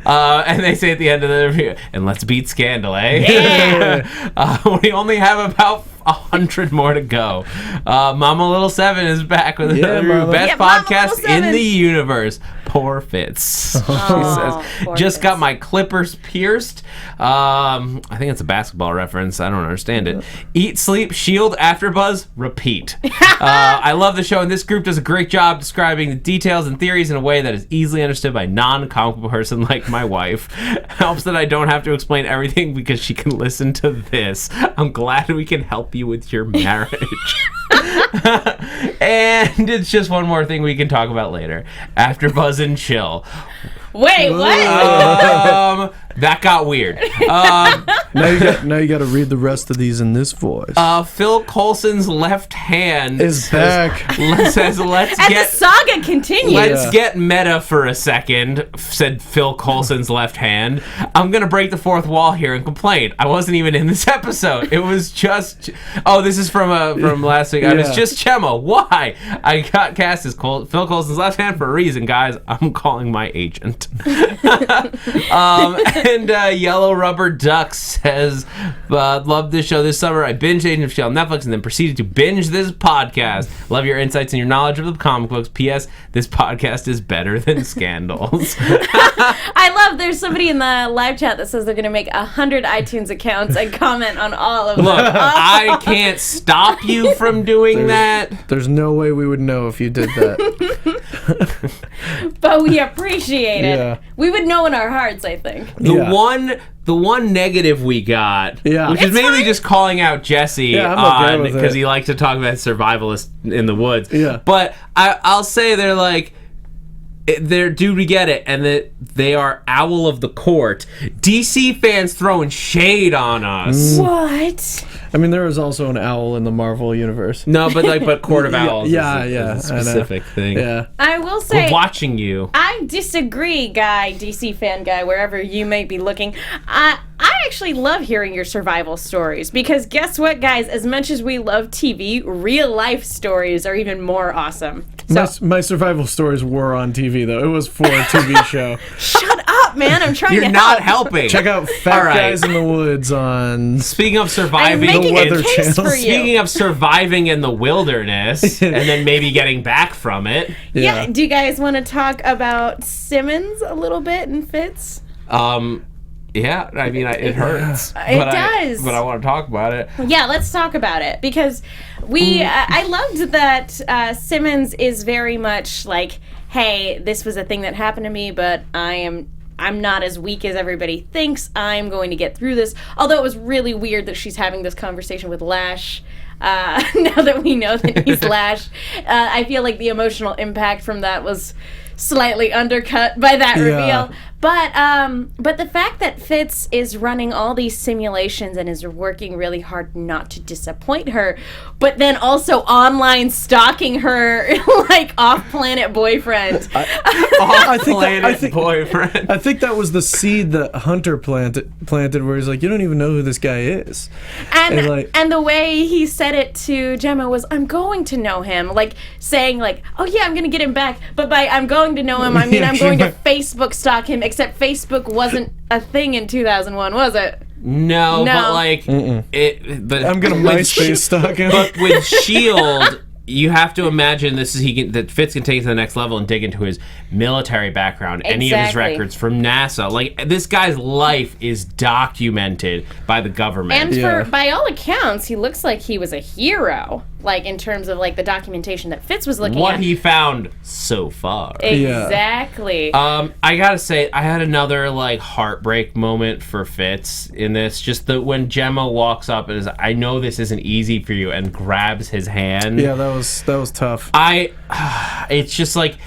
And they say at the end of the review, and let's beat Scandal, eh? Yeah. We only have about 100 more to go. Mama Little 7 is back with another Mama. best Yeah, Mama podcast Little 7. in the universe. Poor Fitz. She says, Poor just Fitz. got my clippers pierced. I think it's a basketball reference. I don't understand it. Eat, sleep, shield, AfterBuzz, repeat. I love the show, and this group does a great job describing the details and theories in a way that is easily understood by a non-comic book person like my wife. Helps that I don't have to explain everything because she can listen to this. I'm glad we can help you with your marriage. And it's just one more thing we can talk about later. AfterBuzz and chill. Wait, what? That got weird. Now you got to read the rest of these in this voice. Phil Coulson's left hand Is back. says, let's As get... the saga continues. Let's get meta for a second, said Phil Coulson's left hand. I'm going to break the fourth wall here and complain. I wasn't even in this episode. It was just... Oh, this is from last week. It's just Chemo. Why? I got cast as Phil Coulson's left hand for a reason, guys. I'm calling my agent. And Yellow Rubber Duck says, love this show this summer. I binged Agents of S.H.I.E.L.D. on Netflix and then proceeded to binge this podcast. Love your insights and your knowledge of the comic books. P.S. This podcast is better than Scandals. I love there's somebody in the live chat that says they're going to make 100 iTunes accounts and comment on all of them. Look, I can't stop you from doing that. There's no way we would know if you did that. But we appreciate it. Yeah. We would know in our hearts, I think. The one negative we got, which is mainly just calling out Jesse I'm okay with because it. he likes to talk about survivalists in the woods. Yeah. But I'll say they're like, do we get it? And that they are Owl of the Court. DC fans throwing shade on us. What? I mean, there is also an owl in the Marvel universe. No, but Court of Owls is yeah, a specific thing. Yeah. I will say, We're watching you. I disagree, guy, DC fan guy, wherever you may be looking. I actually love hearing your survival stories because guess what, guys? As much as we love TV, real life stories are even more awesome. So, My survival stories were on TV, though. It was for a TV show. shut up, man! I'm trying You're to not help. helping. Check out Fat All right. Guys in the Woods on... Speaking of I'm surviving, making Weather a case Channel. for you. Speaking of surviving in the wilderness and then maybe getting back from it. Yeah. Do you guys want to talk about Simmons a little bit and Fitz? Yeah, I mean, it hurts. It does. But I want to talk about it. Yeah, let's talk about it because I loved that Simmons is very much like, hey, this was a thing that happened to me, but I'm not as weak as everybody thinks. I'm going to get through this. Although it was really weird that she's having this conversation with Lash. Now that we know that he's Lash, I feel like the emotional impact from that was slightly undercut by that reveal. But the fact that Fitz is running all these simulations and is working really hard not to disappoint her, but then also online stalking her like off-planet boyfriend. I think boyfriend. I think that was the seed that Hunter planted where he's like, you don't even know who this guy is. And the way he said it to Gemma was, I'm going to know him. Like saying like, oh yeah, I'm going to get him back. But by I'm going to know him, I mean I'm going to Facebook stalk him, except Facebook wasn't a thing in 2001, was it? No, but like but I'm gonna MySpace stalk him. But with S.H.I.E.L.D., you have to imagine that Fitz can take it to the next level and dig into his military background, any of his Exactly. records from NASA. Like, this guy's life is documented by the government. And by all accounts, he looks like he was a hero. Like in terms of like the documentation that Fitz was looking what at. he found so far. Exactly. I gotta say, I had another like heartbreak moment for Fitz in this. Just when Gemma walks up and is, I know this isn't easy for you, and grabs his hand. Yeah, that was tough. It's just like,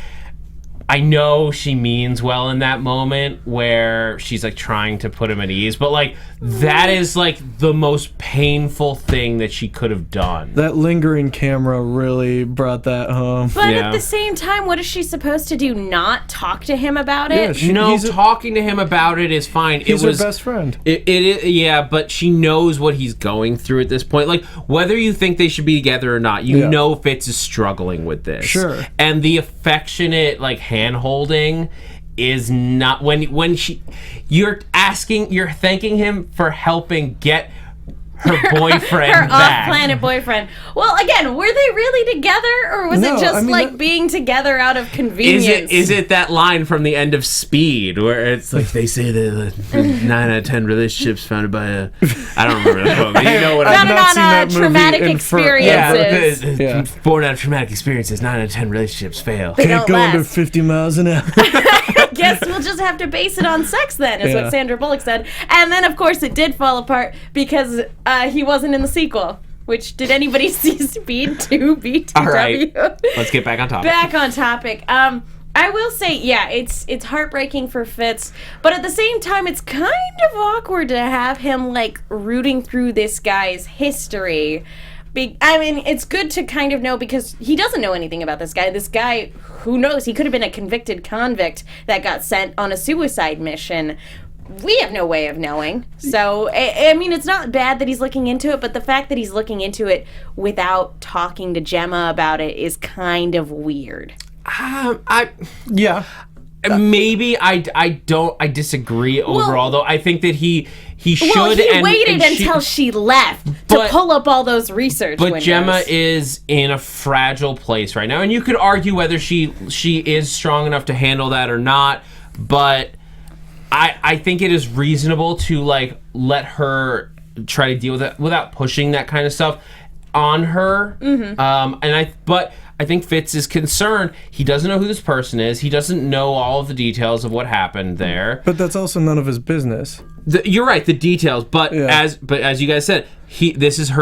I know she means well in that moment where she's like trying to put him at ease, but like that is like the most painful thing that she could have done. That lingering camera really brought that home. But at the same time, what is she supposed to do? Not talk to him about it? Yeah, talking to him about it is fine. He's her best friend. Yeah, but she knows what he's going through at this point. Like, whether you think they should be together or not, you know Fitz is struggling with this. Sure. And the affectionate, like, hand-holding is not... When you're thanking him for helping get her boyfriend her back. off-planet boyfriend. Well, again, were they really together, or was it just being together out of convenience? Is it that line from the end of Speed where it's like they say that 9 out of 10 relationships founded by a... I don't remember the quote, but you know what I mean. Founded on traumatic experiences. Yeah, born out of traumatic experiences, 9 out of 10 relationships fail. They Can't don't go last. under 50 miles an hour. Guess we'll just have to base it on sex then, is what Sandra Bullock said. And then, of course, it did fall apart because he wasn't in the sequel. Which, did anybody see Speed 2 BTW? All right, let's get back on topic. I will say, it's heartbreaking for Fitz, but at the same time, it's kind of awkward to have him, like, rooting through this guy's history. I mean, it's good to kind of know because he doesn't know anything about this guy. This guy, who knows? He could have been a convicted convict that got sent on a suicide mission. We have no way of knowing. So, I mean, it's not bad that he's looking into it, but the fact that he's looking into it without talking to Gemma about it is kind of weird. Maybe I disagree overall, though. I think that he should. Well, he waited until she left to pull up all those research windows. Gemma is in a fragile place right now, and you could argue whether she is strong enough to handle that or not. But I think it is reasonable to like let her try to deal with it without pushing that kind of stuff on her. Mm-hmm. But I think Fitz is concerned. He doesn't know who this person is. He doesn't know all of the details of what happened there. But that's also none of his business. You're right, the details. But as you guys said, this is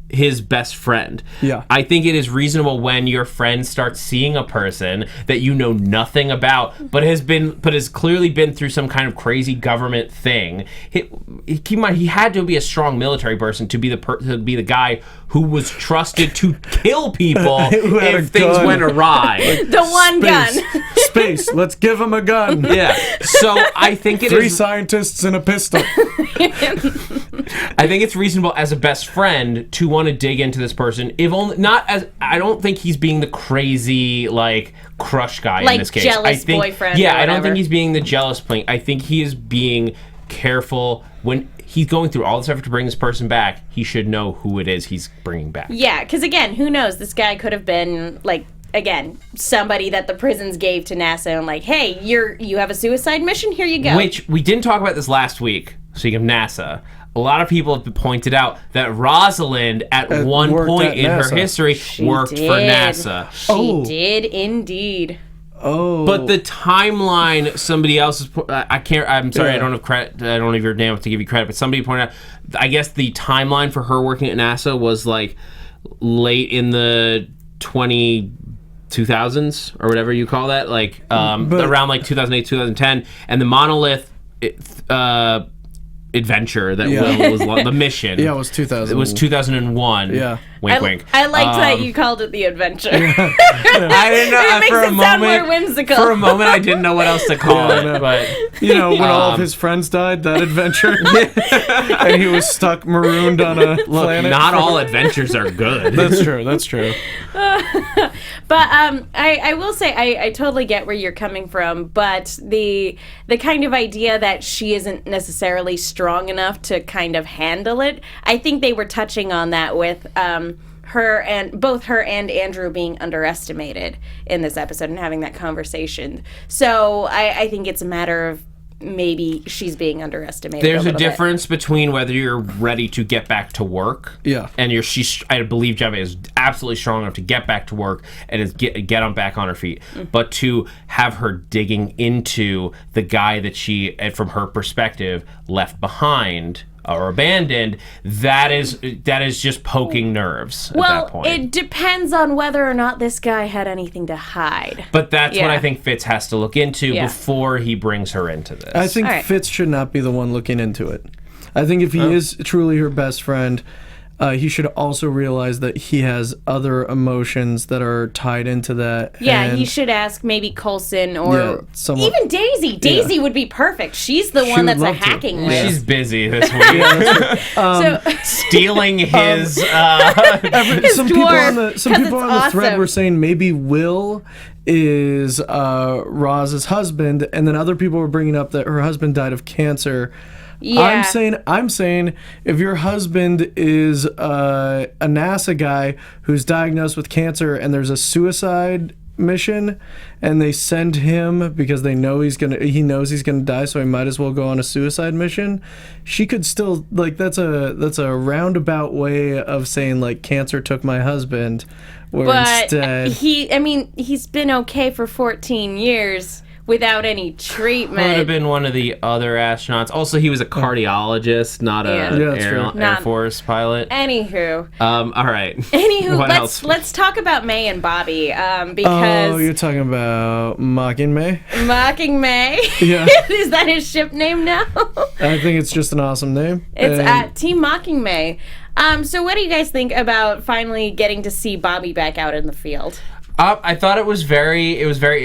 his best friend. Yeah. I think it is reasonable when your friend starts seeing a person that you know nothing about, but has clearly been through some kind of crazy government thing. Keep in mind, he had to be a strong military person to be the guy who was trusted to kill people if things went awry. The one gun. Space. Let's give him a gun. Yeah. So I think it is 3 scientists and a pistol. I think it's reasonable as a best friend to want to dig into this person. If only not as I don't think he's being the crazy like crush guy like in this case. Jealous boyfriend. Yeah, I don't think he's being the jealous playing. I think he is being careful when he's going through all this effort to bring this person back. He should know who it is he's bringing back. Yeah, because again, who knows? This guy could have been like. Again, somebody that the prisons gave to NASA and like, hey, you have a suicide mission, here you go. Which, we didn't talk about this last week, speaking of NASA. A lot of people have pointed out that Rosalind, at one point in her history, worked for NASA. She did indeed. Oh. But the timeline, somebody else is... I'm sorry, I don't have credit. I don't have your name to give you credit, but somebody pointed out, I guess the timeline for her working at NASA was like late in the 2000s or whatever you call that, like around like 2008, 2010, and the Monolith adventure that was the mission. Yeah, it was 2000. It was 2001. Yeah. Wink. I liked that you called it the adventure. I didn't know. It makes it sound more whimsical. For a moment, I didn't know what else to call it. But when all of his friends died, that adventure, and he was stuck marooned on a planet. Not all adventures are good. That's true. But I will say I totally get where you're coming from, but the kind of idea that she isn't necessarily strong enough to kind of handle it, I think they were touching on that with both her and Andrew being underestimated in this episode and having that conversation. So I think it's a matter of maybe she's being underestimated. There's a difference between whether you're ready to get back to work, and I believe Gemma is absolutely strong enough to get back to work and is get on back on her feet. But to have her digging into the guy that she, from her perspective, left behind or abandoned, that is just poking nerves at that point. Well, it depends on whether or not this guy had anything to hide. But that's what I think Fitz has to look into before he brings her into this. I think Fitz should not be the one looking into it. I think if he is truly her best friend, he should also realize that he has other emotions that are tied into that. Yeah, and he should ask maybe Coulson or even Daisy. Daisy would be perfect. She's the one that's a hacking list. She's busy this week. Stealing his some people on the thread were saying maybe Will is Roz's husband, and then other people were bringing up that her husband died of cancer. Yeah. I'm saying if your husband is a NASA guy who's diagnosed with cancer and there's a suicide mission and they send him because he knows he's gonna die, so he might as well go on a suicide mission, she could still, like, that's a roundabout way of saying, like, cancer took my husband, but instead he's been okay for 14 years without any treatment. Would have been one of the other astronauts. Also, he was a cardiologist, not an Air Force pilot. Anywho. All right. Anywho, let's talk about May and Bobby. Because... Oh, you're talking about Mocking May? Mocking May? Yeah. Is that his ship name now? I think it's just an awesome name. It's at Team Mocking May. So what do you guys think about finally getting to see Bobby back out in the field? I thought it was very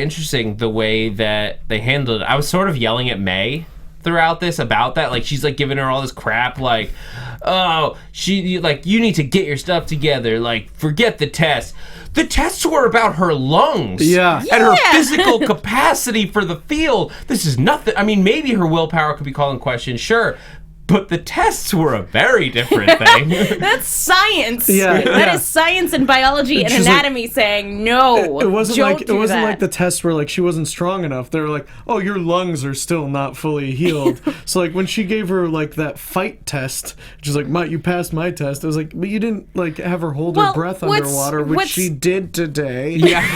interesting the way that they handled it. I was sort of yelling at May throughout this about that. Like, she's like giving her all this crap, like, oh, you need to get your stuff together. Like, forget the test. The tests were about her lungs and her physical capacity for the field. This is nothing. I mean, maybe her willpower could be called in question, sure. But the tests were a very different thing. That's science. That is science and biology and anatomy saying no. It wasn't like the tests were like she wasn't strong enough. They were like, oh, your lungs are still not fully healed. So like when she gave her like that fight test, she's like, you passed my test. I was like, but you didn't like have her hold her breath underwater, which she did today. Yeah.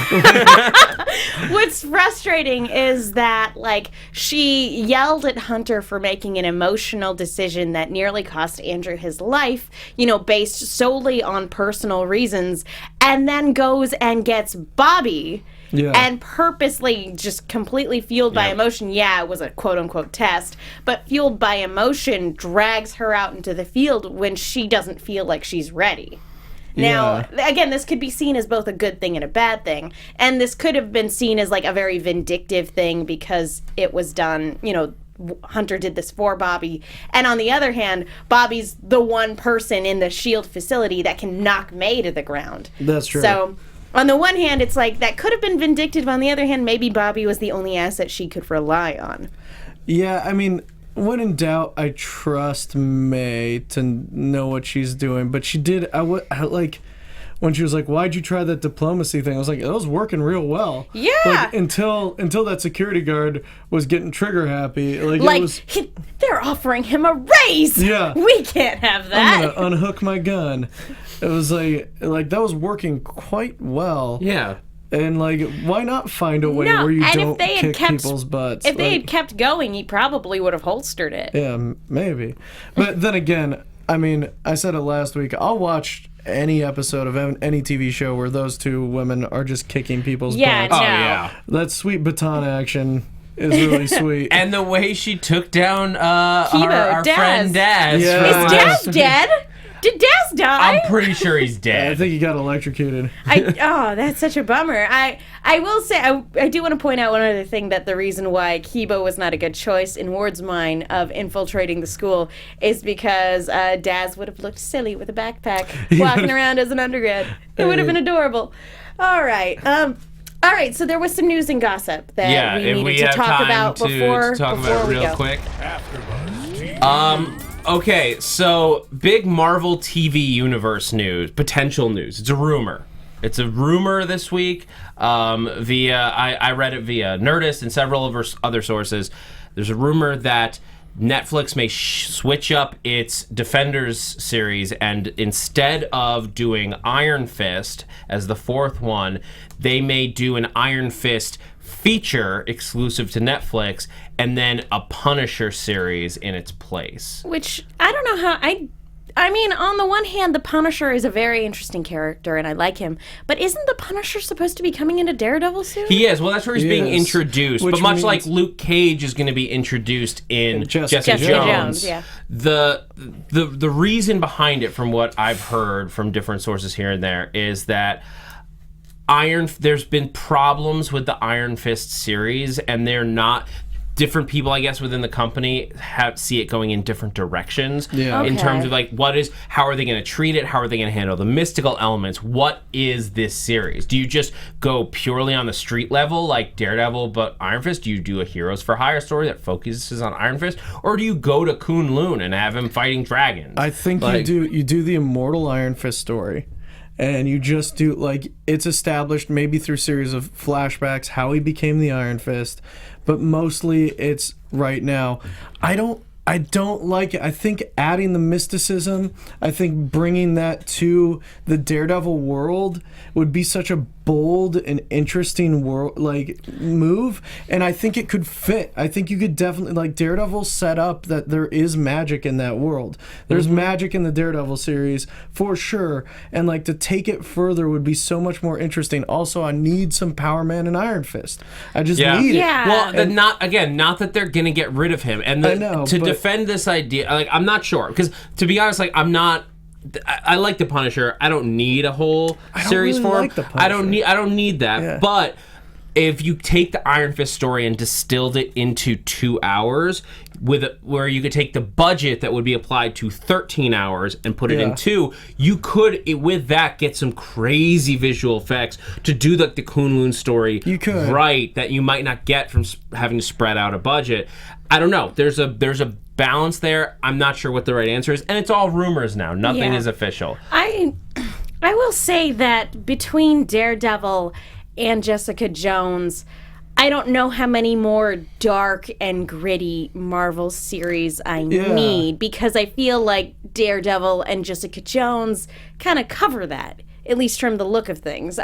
What's frustrating is that like she yelled at Hunter for making an emotional decision that nearly cost Andrew his life, based solely on personal reasons, and then goes and gets Bobby and purposely just completely fueled by emotion. Yeah, it was a quote-unquote test, but fueled by emotion drags her out into the field when she doesn't feel like she's ready. Now, again, this could be seen as both a good thing and a bad thing. And this could have been seen as like a very vindictive thing because it was done, Hunter did this for Bobby. And on the other hand, Bobby's the one person in the S.H.I.E.L.D. facility that can knock May to the ground. That's true. So, on the one hand, it's like that could have been vindictive. On the other hand, maybe Bobby was the only asset she could rely on. Yeah, I mean, when in doubt, I trust May to know what she's doing. But she did, when she was like, why'd you try that diplomacy thing? I was like, that was working real well. Yeah. Like, until that security guard was getting trigger happy. They're offering him a raise. Yeah. We can't have that. I'm going to unhook my gun. It was like that was working quite well. Yeah. And, why not find a way where you don't kick people's butts? If they had kept going, he probably would have holstered it. Yeah, maybe. But then again, I mean, I said it last week, I'll watch any episode of any TV show where those two women are just kicking people's butts. No. Oh, yeah. That sweet baton action is really sweet. And the way she took down our friend Daz. Yeah. Is Daz dead? Did Daz die? I'm pretty sure he's dead. I think he got electrocuted. That's such a bummer. I will say, I do want to point out one other thing, that the reason why Kibo was not a good choice in Ward's mind of infiltrating the school is because Daz would have looked silly with a backpack walking around as an undergrad. It would have been adorable. All right. So there was some news and gossip that we needed to talk about before we go. Quick. Okay, so big Marvel TV universe news, potential news. It's a rumor. It's a rumor this week. I read it via Nerdist and several of other sources. There's a rumor that Netflix may switch up its Defenders series, and instead of doing Iron Fist as the fourth one, they may do an Iron Fist feature exclusive to Netflix and then a Punisher series in its place. Which, I don't know how... I mean, on the one hand, the Punisher is a very interesting character, and I like him. But isn't the Punisher supposed to be coming into Daredevil soon? He is. Well, that's where he's being introduced. Which but much means- like Luke Cage is going to be introduced in Jessica Jones, yeah. The reason behind it, from what I've heard from different sources here and there, is that there's been problems with the Iron Fist series, and they're not... Different people, I guess, within the company see it going in different directions. Yeah. In Okay. terms of how are they going to treat it? How are they going to handle the mystical elements? What is this series? Do you just go purely on the street level like Daredevil but Iron Fist? Do you do a Heroes for Hire story that focuses on Iron Fist? Or do you go to Kunlun and have him fighting dragons? I think you do the Immortal Iron Fist story. And you just do, it's established maybe through series of flashbacks how he became the Iron Fist, but mostly it's right now. I don't like it. I think adding the mysticism, I think bringing that to the Daredevil world would be such a bold and interesting move, and I think it could fit. I think you could definitely, Daredevil set up that there is magic in that world. There's magic in the Daredevil series for sure, and to take it further would be so much more interesting. Also, I need some Power Man and Iron Fist. I just need it. Yeah. Well, not that they're gonna get rid of him, and I know, but- defend this idea. I'm not sure, because to be honest, I'm not. I like the Punisher. I don't need a whole series really for him. like the I don't need that. Yeah. But if you take the Iron Fist story and distilled it into 2 hours, where you could take the budget that would be applied to 13 hours and put it in 2, you could with that get some crazy visual effects to do the Kunlun story. You could. Right, that you might not get from having to spread out a budget. I don't know. There's a balance there. I'm not sure what the right answer is, and it's all rumors now. Nothing is official. I will say that between Daredevil and Jessica Jones, I don't know how many more dark and gritty Marvel series I need, because I feel like Daredevil and Jessica Jones kind of cover that, at least from the look of things.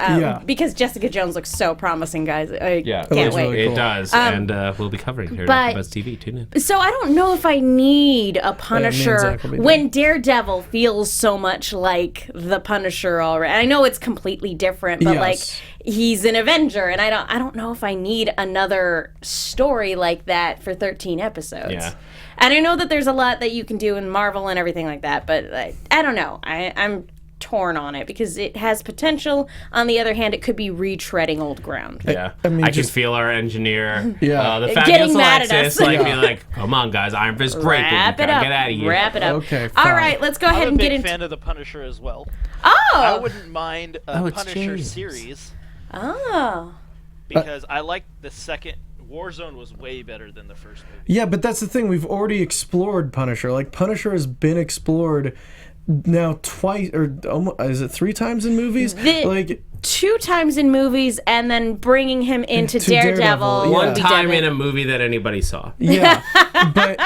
Because Jessica Jones looks so promising, guys. I can't wait. really It cool. does, and we'll be covering it here but- on AfterBuzz TV. Tune in. So I don't know if I need a Punisher Zach will be when Daredevil feels so much like the Punisher already. I know it's completely different, but Yes. he's an Avenger, and I don't know if I need another story like that for 13 episodes. Yeah. And I know that there's a lot that you can do in Marvel and everything like that, but I don't know. I'm torn on it because it has potential. On the other hand, it could be retreading old ground. Yeah, I mean, I can just- feel our engineer, Yeah. the Getting fabulous mad at Alexis, us. being like, "Come on, guys, Iron Fist, great, but Wrap we it gotta up. get out of here." Wrap it up. Okay, All fine. right, let's go ahead I'm a and get big into. fan of the Punisher as well. Oh. I wouldn't mind a it's Punisher James. series Oh. because I like the second. Warzone was way better than the first movie. Yeah, but that's the thing. We've already explored Punisher. Punisher has been explored now twice, or almost, is it 3 times in movies? 2 times in movies, and then bringing him into To Daredevil, Daredevil. yeah. One we time did in it. a movie that anybody saw. Yeah, but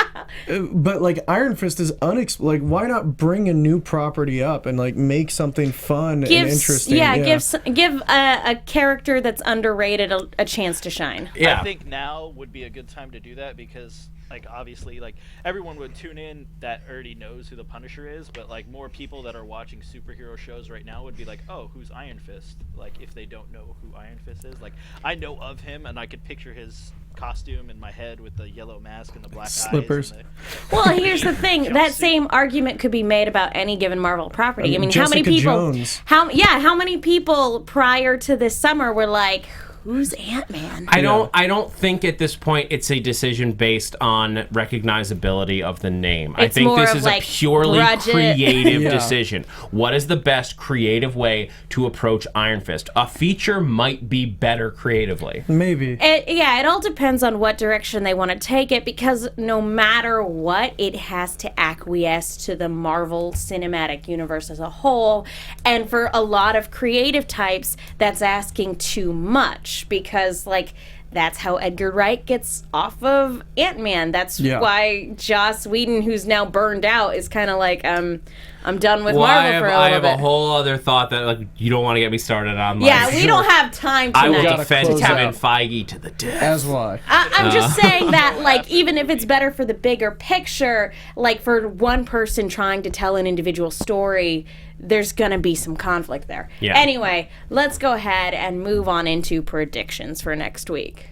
Iron Fist is why not bring a new property up and make something fun and interesting? Give a character that's underrated a chance to shine. Yeah, I think now would be a good time to do that because, obviously, everyone would tune in that already knows who the Punisher is, but more people that are watching superhero shows right now would be like, oh, who's Iron Fist? If they don't know who Iron Fist is, I know of him and I could picture his costume in my head with the yellow mask and the black Slippers. eyes. Well, here's the thing. That same argument could be made about any given Marvel property. I mean, how many Jessica people? Jones. How many people prior to this summer were like, "Who's Ant-Man?" I don't think at this point it's a decision based on recognizability of the name. I It's think more this of, is a like, purely budget. creative Yeah. decision. What is the best creative way to approach Iron Fist? A feature might be better creatively. Maybe. It all depends on what direction they want to take it, because no matter what, it has to acquiesce to the Marvel Cinematic Universe as a whole. And for a lot of creative types, that's asking too much, because that's how Edgar Wright gets off of Ant-Man. That's why Joss Whedon, who's now burned out, is kind of like, I'm done with Marvel for a little bit. I have a whole other thought that, like, you don't want to get me started on. Like, yeah, we don't have time tonight. I will defend Kevin Feige to the death. As why? I'm just saying that, like, even if it's better for the bigger picture, like, for one person trying to tell an individual story, there's gonna be some conflict there. Yeah. Anyway, let's go ahead and move on into predictions for next week.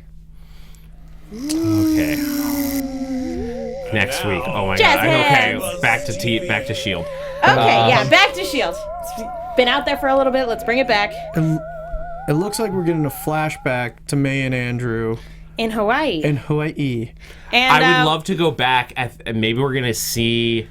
Okay. Next week. Oh my god. Okay. Back to S.H.I.E.L.D. Okay, back to S.H.I.E.L.D. It's been out there for a little bit. Let's bring it back. It looks like we're getting a flashback to May and Andrew in Hawaii. And I would love to go back and maybe we're gonna see.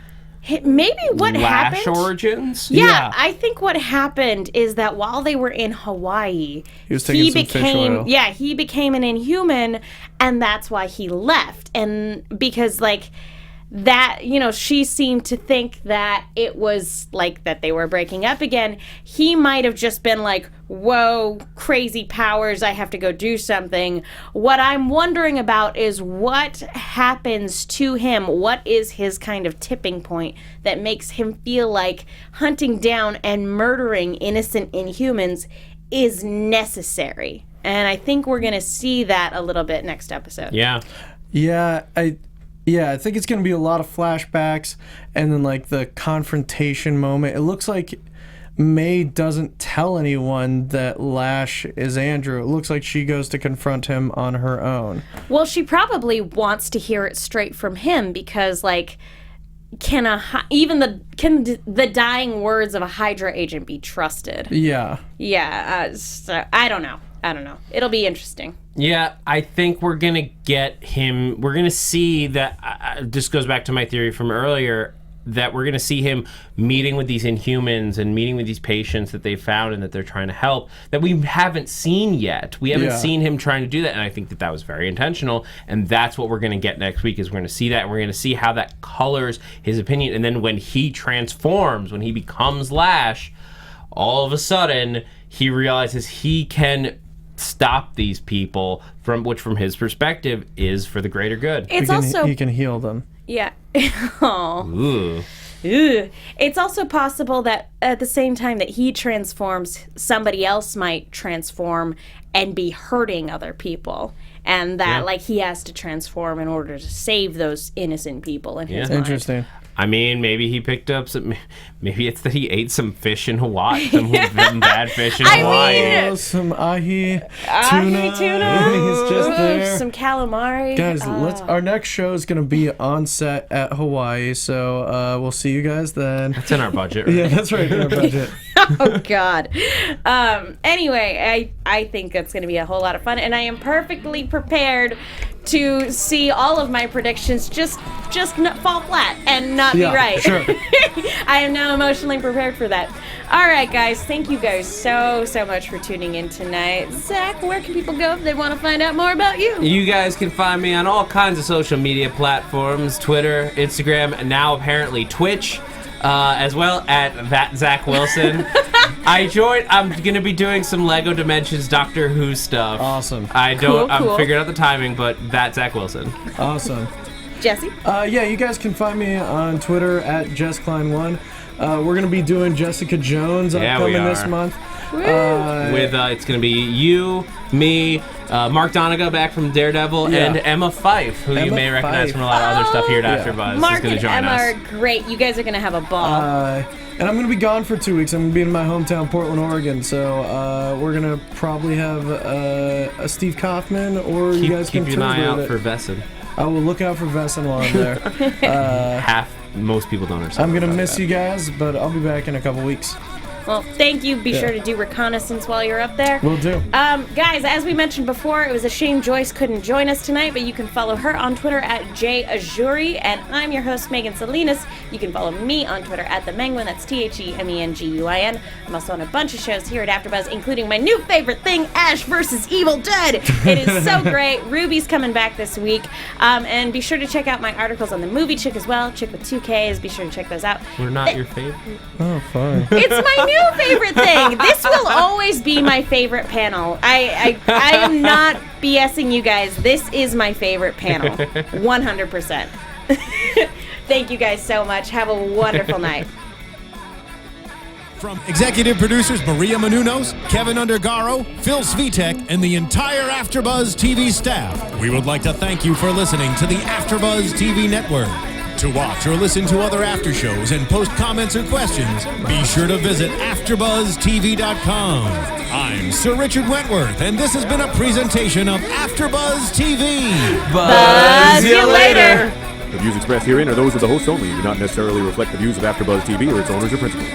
Maybe what happened? Lash origins? Yeah, I think what happened is that while they were in Hawaii, he became an Inhuman, and that's why he left. And because, like, that, you know, she seemed to think that it was like that they were breaking up again. He might have just been like, whoa, crazy powers, I have to go do something. What I'm wondering about is what happens to him. What is his kind of tipping point that makes him feel like hunting down and murdering innocent Inhumans is necessary? And I think we're going to see that a little bit next episode. Yeah, I think it's going to be a lot of flashbacks and then, like, the confrontation moment. It looks like May doesn't tell anyone that Lash is Andrew. It looks like she goes to confront him on her own. Well, she probably wants to hear it straight from him because, like, can the dying words of a Hydra agent be trusted? Yeah. Yeah, so I don't know. It'll be interesting. Yeah, I think we're going to get him. We're going to see that. This goes back to my theory from earlier that we're going to see him meeting with these Inhumans and meeting with these patients that they found and that they're trying to help that we haven't seen yet. We haven't seen him trying to do that. And I think that was very intentional. And that's what we're going to get next week is we're going to see that. And we're going to see how that colors his opinion. And then when he transforms, when he becomes Lash, all of a sudden he realizes he can stop these people from his perspective is for the greater good. He can heal them. Yeah. Ooh. It's also possible that at the same time that he transforms, somebody else might transform and be hurting other people. And that like he has to transform in order to save those innocent people in his mind. Interesting. I mean, maybe he picked up some. Maybe it's that he ate some fish in Hawaii, some bad fish in Hawaii. Some ahi tuna. He's just there. Some calamari. Guys, our next show is gonna be on set at Hawaii, so we'll see you guys then. That's in our budget, right? Yeah, that's right in our budget. Oh God. Anyway, I think that's gonna be a whole lot of fun, and I am perfectly prepared to see all of my predictions just fall flat and not be right. Sure. I am now emotionally prepared for that. All right, guys. Thank you guys so much for tuning in tonight. Zach, where can people go if they want to find out more about you? You guys can find me on all kinds of social media platforms, Twitter, Instagram, and now apparently Twitch, as well at that Zach Wilson. I'm going to be doing some Lego Dimensions Doctor Who stuff. Awesome. I'm figuring out the timing, but that's Zach Wilson. Awesome. Jesse? You guys can find me on Twitter at JessKlein1. We're going to be doing Jessica Jones upcoming this month. It's going to be you, me, Mark Donegal back from Daredevil, and Emma Fife, who you may recognize from a lot of other stuff here at AfterBuzz. Mark and Emma are great. You guys are going to have a ball. And I'm going to be gone for 2 weeks. I'm going to be in my hometown, Portland, Oregon. So we're going to probably have a Steve Kaufman, or you guys can keep an eye out for Vesson. I will look out for Vesson while I'm there. Most people don't understand. I'm going to miss you guys, but I'll be back in a couple weeks. Well, thank you. Be sure to do reconnaissance while you're up there. Will do. Guys, as we mentioned before, it was a shame Joyce couldn't join us tonight, but you can follow her on Twitter at JAzuri, and I'm your host, Megan Salinas. You can follow me on Twitter at @TheMenguin. That's TheMenguin. I'm also on a bunch of shows here at AfterBuzz, including my new favorite thing, Ash vs. Evil Dead. It is so great. Ruby's coming back this week. And be sure to check out my articles on the Movie Chick as well. Chick with 2 Ks. Be sure to check those out. We're not your favorite. Oh, fine. It's my new favorite thing. This will always be my favorite panel. I am not BSing you guys. This is my favorite panel. 100%. Thank you guys so much. Have a wonderful night. From executive producers Maria Menounos, Kevin Undergaro, Phil Svitek, and the entire AfterBuzz TV staff, we would like to thank you for listening to the AfterBuzz TV network. To watch or listen to other after shows and post comments or questions, be sure to visit AfterBuzzTV.com. I'm Sir Richard Wentworth, and this has been a presentation of AfterBuzz TV. Buzz you later. The views expressed herein are those of the hosts only and do not necessarily reflect the views of AfterBuzz TV or its owners or principals.